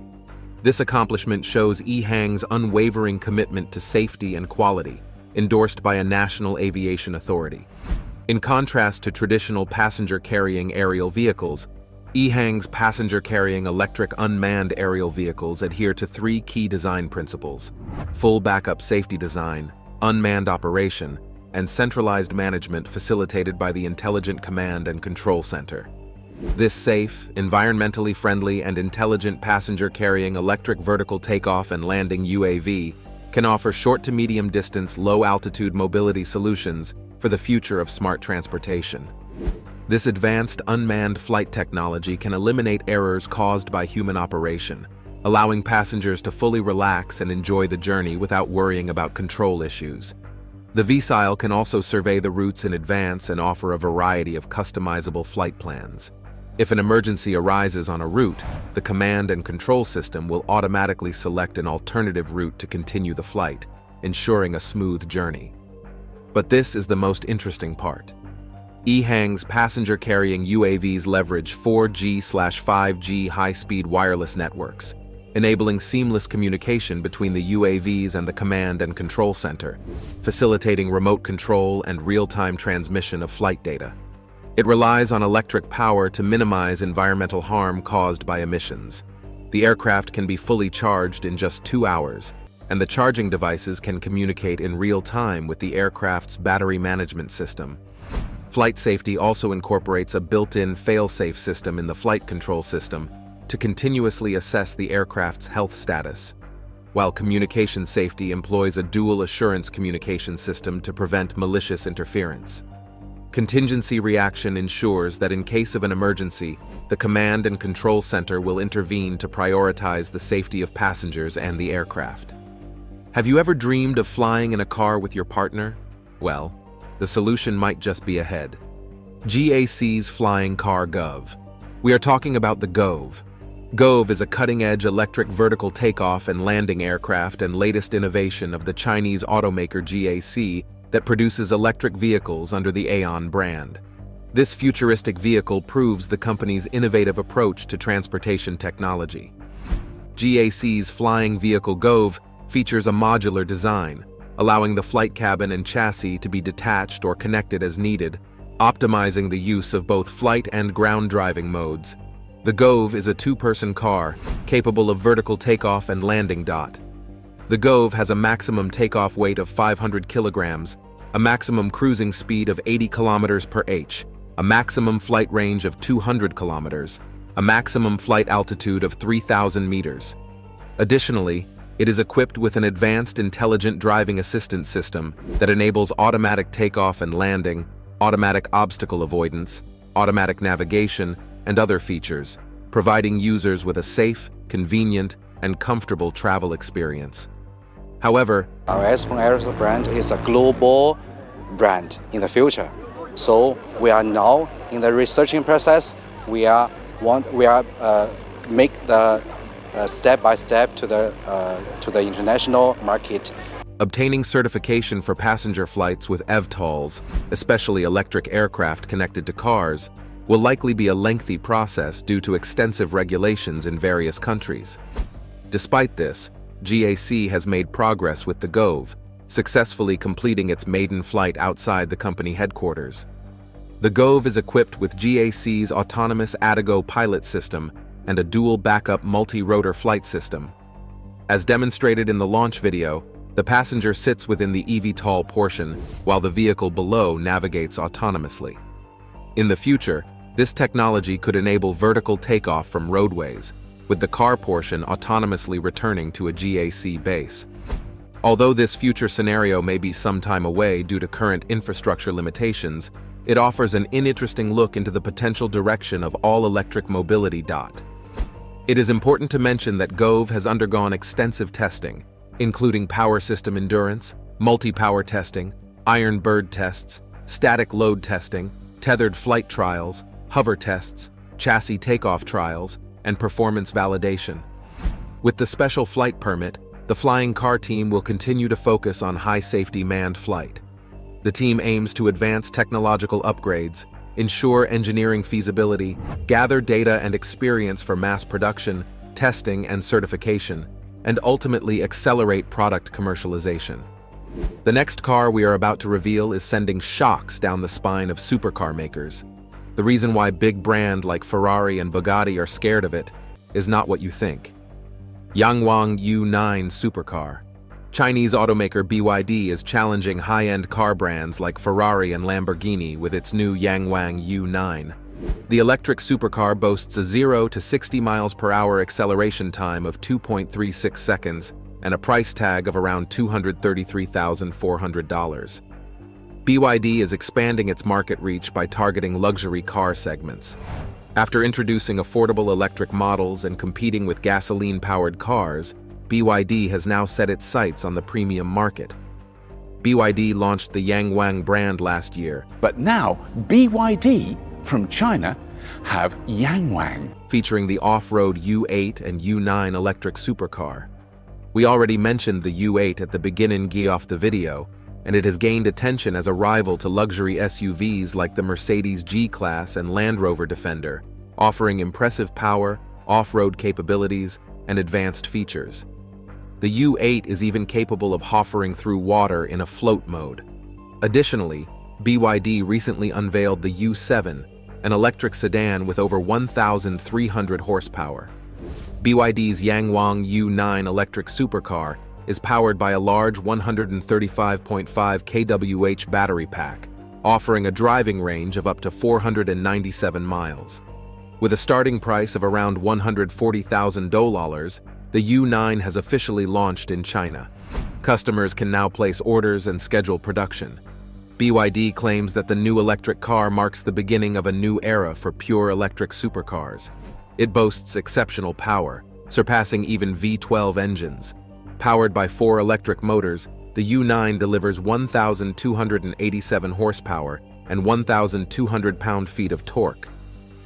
This accomplishment shows EHang's unwavering commitment to safety and quality, endorsed by a national aviation authority. In contrast to traditional passenger-carrying aerial vehicles, EHang's passenger-carrying electric unmanned aerial vehicles adhere to 3 key design principles: full backup safety design, unmanned operation, and centralized management facilitated by the Intelligent Command and Control Center. This safe, environmentally friendly, and intelligent passenger-carrying electric vertical takeoff and landing UAV can offer short to medium distance, low-altitude mobility solutions for the future of smart transportation. This advanced unmanned flight technology can eliminate errors caused by human operation, allowing passengers to fully relax and enjoy the journey without worrying about control issues. The VSILE can also survey the routes in advance and offer a variety of customizable flight plans. If an emergency arises on a route, the command and control system will automatically select an alternative route to continue the flight, ensuring a smooth journey. But this is the most interesting part. EHang's passenger-carrying UAVs leverage 4G/5G high-speed wireless networks, enabling seamless communication between the UAVs and the command and control center, facilitating remote control and real-time transmission of flight data. It relies on electric power to minimize environmental harm caused by emissions. The aircraft can be fully charged in just 2 hours, and the charging devices can communicate in real time with the aircraft's battery management system. Flight safety also incorporates a built-in fail-safe system in the flight control system to continuously assess the aircraft's health status, while communication safety employs a dual assurance communication system to prevent malicious interference. Contingency reaction ensures that in case of an emergency, the command and control center will intervene to prioritize the safety of passengers and the aircraft. Have you ever dreamed of flying in a car with your partner? Well, the solution might just be ahead. GAC's Flying Car Gov. We are talking about the Gov. Gove is a cutting-edge electric vertical takeoff and landing aircraft and latest innovation of the Chinese automaker GAC that produces electric vehicles under the Aeon brand. This futuristic vehicle proves the company's innovative approach to transportation technology. GAC's flying vehicle Gove features a modular design, allowing the flight cabin and chassis to be detached or connected as needed, optimizing the use of both flight and ground driving modes. The Gove is a two-person car, capable of vertical takeoff and landing. The Gove has a maximum takeoff weight of 500 kilograms, a maximum cruising speed of 80 kilometers per h, a maximum flight range of 200 kilometers, a maximum flight altitude of 3,000 meters. Additionally, it is equipped with an advanced intelligent driving assistance system that enables automatic takeoff and landing, automatic obstacle avoidance, automatic navigation, and other features, providing users with a safe, convenient, and comfortable travel experience. However, our Aspon Aerospace brand is a global brand in the future. So we are now in the researching process. We are make the step by step to the international market. Obtaining certification for passenger flights with eVTOLs, especially electric aircraft connected to cars, will likely be a lengthy process due to extensive regulations in various countries. Despite this, GAC has made progress with the Gove, successfully completing its maiden flight outside the company headquarters. The Gove is equipped with GAC's autonomous Attigo pilot system and a dual backup multi-rotor flight system. As demonstrated in the launch video, the passenger sits within the eVTOL portion, while the vehicle below navigates autonomously. In the future, this technology could enable vertical takeoff from roadways, with the car portion autonomously returning to a GAC base. Although this future scenario may be some time away due to current infrastructure limitations, it offers an interesting look into the potential direction of all-electric mobility. It is important to mention that Gove has undergone extensive testing, including power system endurance, multi-power testing, iron bird tests, static load testing, tethered flight trials, hover tests, chassis takeoff trials, and performance validation. With the special flight permit, the flying car team will continue to focus on high-safety manned flight. The team aims to advance technological upgrades, ensure engineering feasibility, gather data and experience for mass production, testing, and certification, and ultimately accelerate product commercialization. The next car we are about to reveal is sending shocks down the spine of supercar makers. The reason why big brands like Ferrari and Bugatti are scared of it is not what you think. Yangwang U9 supercar. Chinese automaker BYD is challenging high-end car brands like Ferrari and Lamborghini with its new Yangwang U9. The electric supercar boasts a 0 to 60 miles per hour acceleration time of 2.36 seconds and a price tag of around $233,400. BYD is expanding its market reach by targeting luxury car segments. After introducing affordable electric models and competing with gasoline-powered cars, BYD has now set its sights on the premium market. BYD launched the Yangwang brand last year. But now, BYD from China have Yangwang, featuring the off-road U8 and U9 electric supercar. We already mentioned the U8 at the beginning of the video, and it has gained attention as a rival to luxury SUVs like the Mercedes G-Class and Land Rover Defender, offering impressive power, off-road capabilities, and advanced features. The U8 is even capable of hovering through water in a float mode. Additionally, BYD recently unveiled the U7, an electric sedan with over 1,300 horsepower. BYD's Yangwang U9 electric supercar is powered by a large 135.5 kWh battery pack, offering a driving range of up to 497 miles. With a starting price of around $140,000, the U9 has officially launched in China. Customers can now place orders and schedule production. BYD claims that the new electric car marks the beginning of a new era for pure electric supercars. It boasts exceptional power, surpassing even V12 engines. Powered by 4 electric motors, the U9 delivers 1,287 horsepower and 1,200 pound-feet of torque.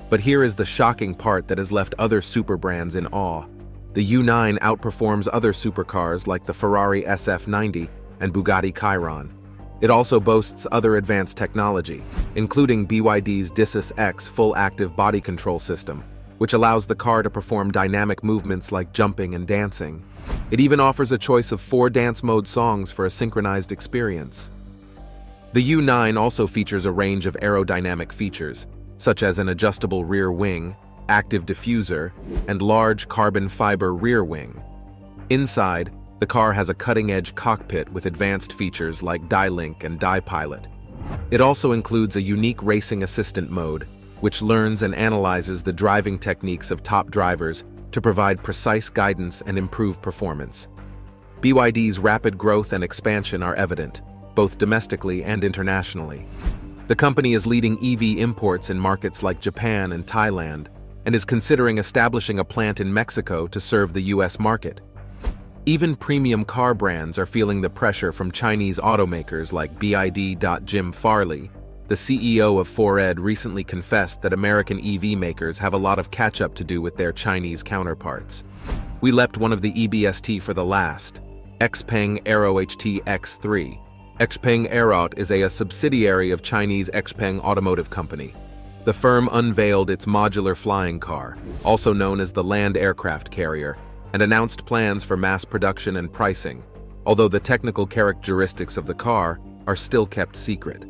But here is the shocking part that has left other super brands in awe. The U9 outperforms other supercars like the Ferrari SF90 and Bugatti Chiron. It also boasts other advanced technology, including BYD's Disys X full active body control system, which allows the car to perform dynamic movements like jumping and dancing. It even offers a choice of 4 dance mode songs for a synchronized experience. The U9 also features a range of aerodynamic features, such as an adjustable rear wing, active diffuser, and large carbon fiber rear wing. Inside, the car has a cutting-edge cockpit with advanced features like DiLink and DiPilot. It also includes a unique racing assistant mode, which learns and analyzes the driving techniques of top drivers to provide precise guidance and improve performance. BYD's rapid growth and expansion are evident, both domestically and internationally. The company is leading EV imports in markets like Japan and Thailand, and is considering establishing a plant in Mexico to serve the US market. Even premium car brands are feeling the pressure from Chinese automakers like BYD. Jim Farley, the CEO of Ford, recently confessed that American EV makers have a lot of catch-up to do with their Chinese counterparts. We leapt one of the EBST for the last, XPeng Aero HT X3. XPeng Aero is a subsidiary of Chinese XPeng Automotive Company. The firm unveiled its modular flying car, also known as the land aircraft carrier, and announced plans for mass production and pricing, although the technical characteristics of the car are still kept secret.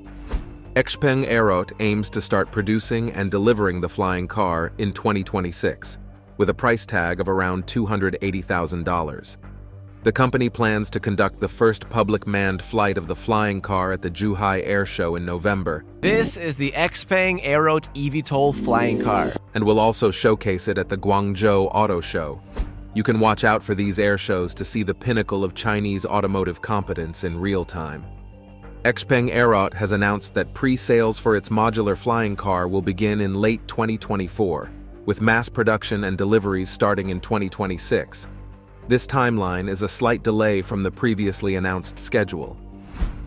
XPeng Aero aims to start producing and delivering the flying car in 2026, with a price tag of around $280,000. The company plans to conduct the first public manned flight of the flying car at the Zhuhai Air Show in November. This is the XPeng Aero eVTOL flying car. And will also showcase it at the Guangzhou Auto Show. You can watch out for these air shows to see the pinnacle of Chinese automotive competence in real time. XPeng Aero has announced that pre-sales for its modular flying car will begin in late 2024, with mass production and deliveries starting in 2026. This timeline is a slight delay from the previously announced schedule.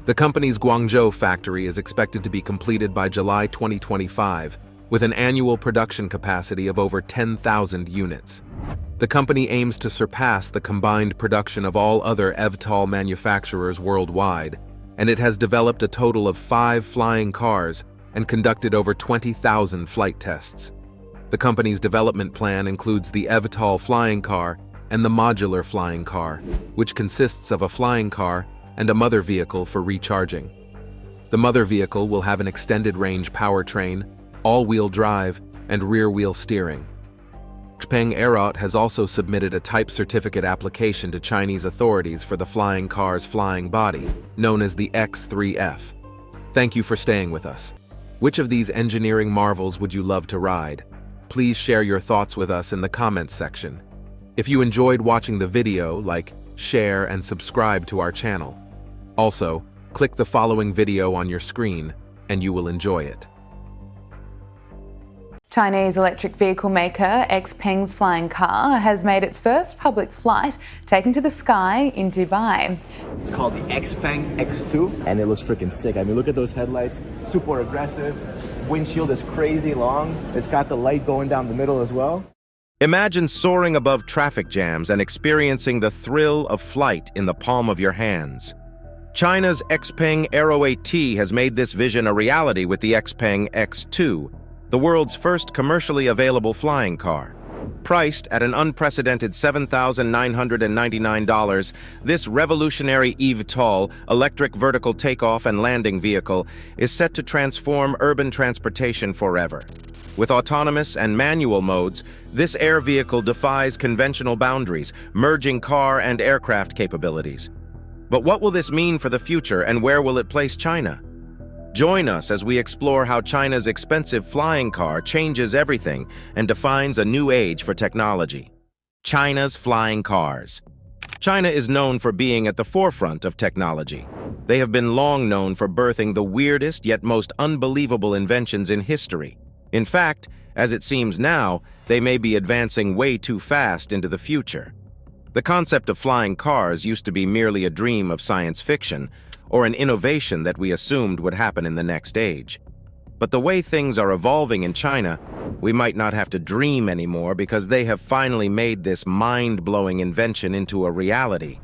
The company's Guangzhou factory is expected to be completed by July 2025, with an annual production capacity of over 10,000 units. The company aims to surpass the combined production of all other eVTOL manufacturers worldwide, and it has developed a total of 5 flying cars and conducted over 20,000 flight tests. The company's development plan includes the eVTOL flying car and the modular flying car, which consists of a flying car and a mother vehicle for recharging. The mother vehicle will have an extended range powertrain, all-wheel drive, and rear-wheel steering. XPeng Aero has also submitted a type certificate application to Chinese authorities for the flying car's flying body, known as the X3F. Thank you for staying with us. Which of these engineering marvels would you love to ride? Please share your thoughts with us in the comments section. If you enjoyed watching the video, like, share, and subscribe to our channel. Also, click the following video on your screen, and you will enjoy it. Chinese electric vehicle maker XPeng's flying car has made its first public flight, taken to the sky in Dubai. It's called the XPeng X2, and it looks freaking sick. I mean, look at those headlights, super aggressive. Windshield is crazy long. It's got the light going down the middle as well. Imagine soaring above traffic jams and experiencing the thrill of flight in the palm of your hands. China's XPeng Aero AT has made this vision a reality with the XPeng X2, the world's first commercially available flying car. Priced at an unprecedented $7,999, this revolutionary eVTOL, electric vertical takeoff and landing vehicle, is set to transform urban transportation forever. With autonomous and manual modes, this air vehicle defies conventional boundaries, merging car and aircraft capabilities. But what will this mean for the future, and where will it place China? Join us as we explore how China's expensive flying car changes everything and defines a new age for technology. China's flying cars. China is known for being at the forefront of technology. They have been long known for birthing the weirdest yet most unbelievable inventions in history. In fact, as it seems now, they may be advancing way too fast into the future. The concept of flying cars used to be merely a dream of science fiction, or an innovation that we assumed would happen in the next age. But the way things are evolving in China, we might not have to dream anymore because they have finally made this mind-blowing invention into a reality.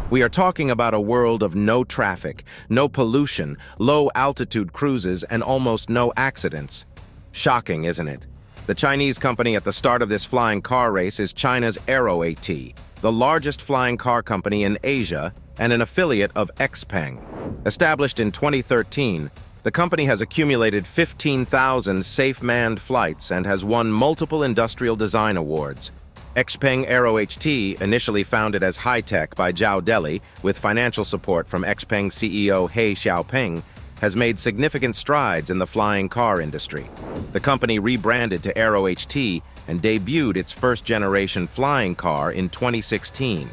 We are talking about a world of no traffic, no pollution, low-altitude cruises, and almost no accidents. Shocking, isn't it? The Chinese company at the start of this flying car race is China's AeroAT, the largest flying car company in Asia and an affiliate of XPeng. Established in 2013, the company has accumulated 15,000 safe manned flights and has won multiple industrial design awards. XPeng AeroAT, initially founded as high-tech by Zhao Deli with financial support from XPeng CEO He Xiaoping, has made significant strides in the flying car industry. The company rebranded to AeroAT and debuted its first-generation flying car in 2016.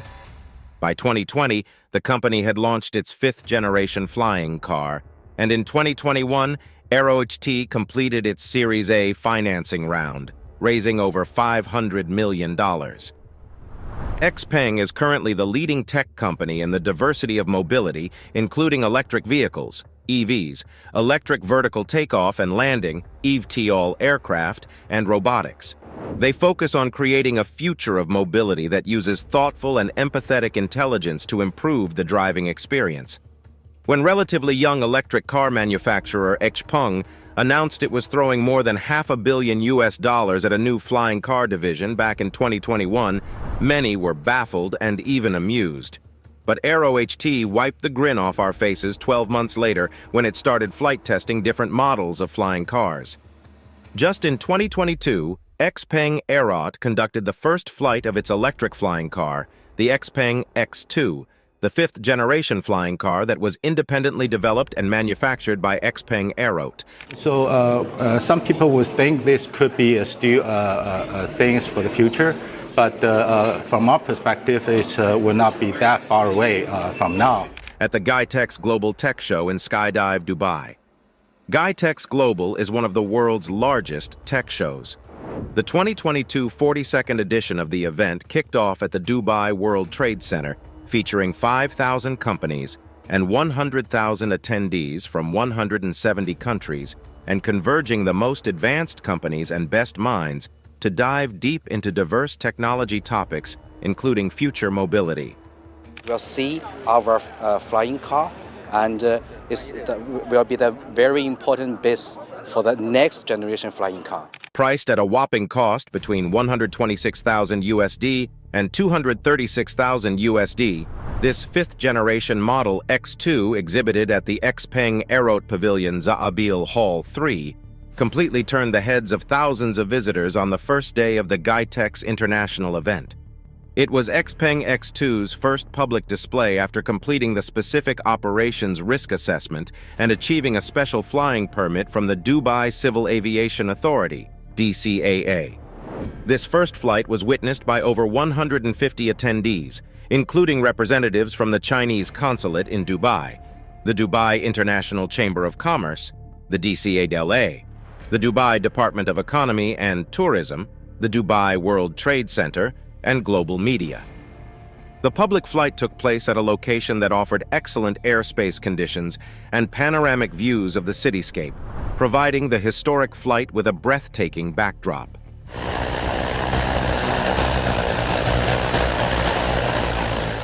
By 2020, the company had launched its fifth-generation flying car, and in 2021, AeroAT completed its Series A financing round, raising over $500 million. XPeng is currently the leading tech company in the diversity of mobility, including electric vehicles, EVs, electric vertical takeoff and landing, eVTOL aircraft, and robotics. They focus on creating a future of mobility that uses thoughtful and empathetic intelligence to improve the driving experience. When relatively young electric car manufacturer XPeng announced it was throwing more than $500 million at a new flying car division back in 2021, many were baffled and even amused. But AeroAT wiped the grin off our faces 12 months later when it started flight testing different models of flying cars. Just in 2022, XPeng AeroAT conducted the first flight of its electric flying car, the XPeng X2, the fifth-generation flying car that was independently developed and manufactured by XPeng AeroAT. So some people would think this could be still things for the future, but from our perspective, it will not be that far away from now. At the GITEX Global Tech Show in Skydive, Dubai. GITEX Global is one of the world's largest tech shows. The 2022 42nd edition of the event kicked off at the Dubai World Trade Center, featuring 5,000 companies and 100,000 attendees from 170 countries, and converging the most advanced companies and best minds to dive deep into diverse technology topics, including future mobility. We'll see our flying car, and it will be the very important base for the next generation flying car. Priced at a whopping cost between $126,000 USD and $236,000 USD, this fifth-generation model X2 exhibited at the XPeng AeroAT Pavilion Za'abil Hall 3 completely turned the heads of thousands of visitors on the first day of the GITEX International event. It was XPeng X2's first public display after completing the specific operations risk assessment and achieving a special flying permit from the Dubai Civil Aviation Authority, DCAA. This first flight was witnessed by over 150 attendees, including representatives from the Chinese consulate in Dubai, the Dubai International Chamber of Commerce, the DCAA, the Dubai Department of Economy and Tourism, the Dubai World Trade Center, and global media. The public flight took place at a location that offered excellent airspace conditions and panoramic views of the cityscape, providing the historic flight with a breathtaking backdrop.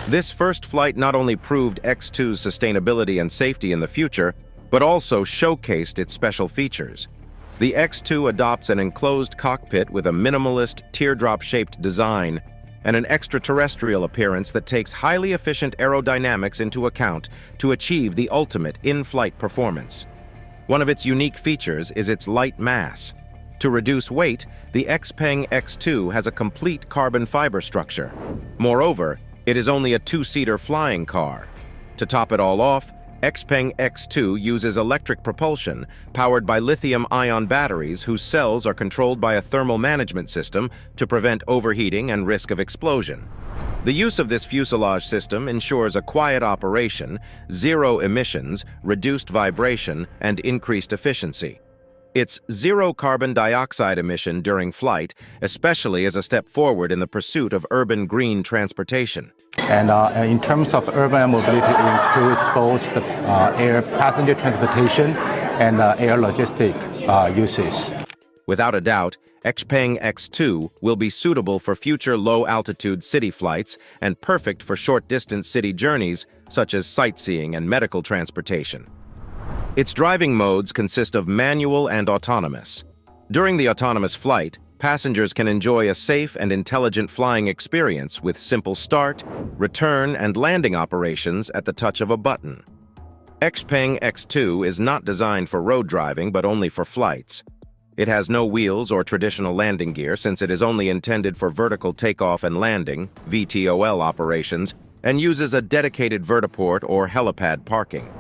This first flight not only proved X2's sustainability and safety in the future, but also showcased its special features. The X2 adopts an enclosed cockpit with a minimalist, teardrop-shaped design and an extraterrestrial appearance that takes highly efficient aerodynamics into account to achieve the ultimate in-flight performance. One of its unique features is its light mass. To reduce weight, the XPeng X2 has a complete carbon fiber structure. Moreover, it is only a two-seater flying car. To top it all off, XPeng X2 uses electric propulsion powered by lithium-ion batteries whose cells are controlled by a thermal management system to prevent overheating and risk of explosion. The use of this fuselage system ensures a quiet operation, zero emissions, reduced vibration, and increased efficiency. Its zero carbon dioxide emission during flight, especially as a step forward in the pursuit of urban green transportation. And in terms of urban mobility, it includes both the air passenger transportation and air logistics. uses. Without a doubt, XPeng X2 will be suitable for future low-altitude city flights and perfect for short-distance city journeys, such as sightseeing and medical transportation. Its driving modes consist of manual and autonomous. During the autonomous flight, passengers can enjoy a safe and intelligent flying experience with simple start, return, and landing operations at the touch of a button. XPeng X2 is not designed for road driving but only for flights. It has no wheels or traditional landing gear since it is only intended for vertical takeoff and landing, VTOL operations, and uses a dedicated vertiport or helipad parking.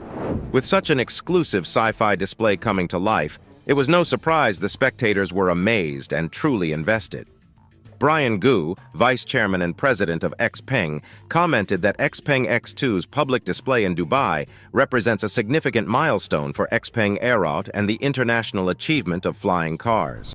With such an exclusive sci-fi display coming to life, it was no surprise the spectators were amazed and truly invested. Brian Gu, vice chairman and president of XPeng, commented that XPeng X2's public display in Dubai represents a significant milestone for XPeng Aerot and the international achievement of flying cars.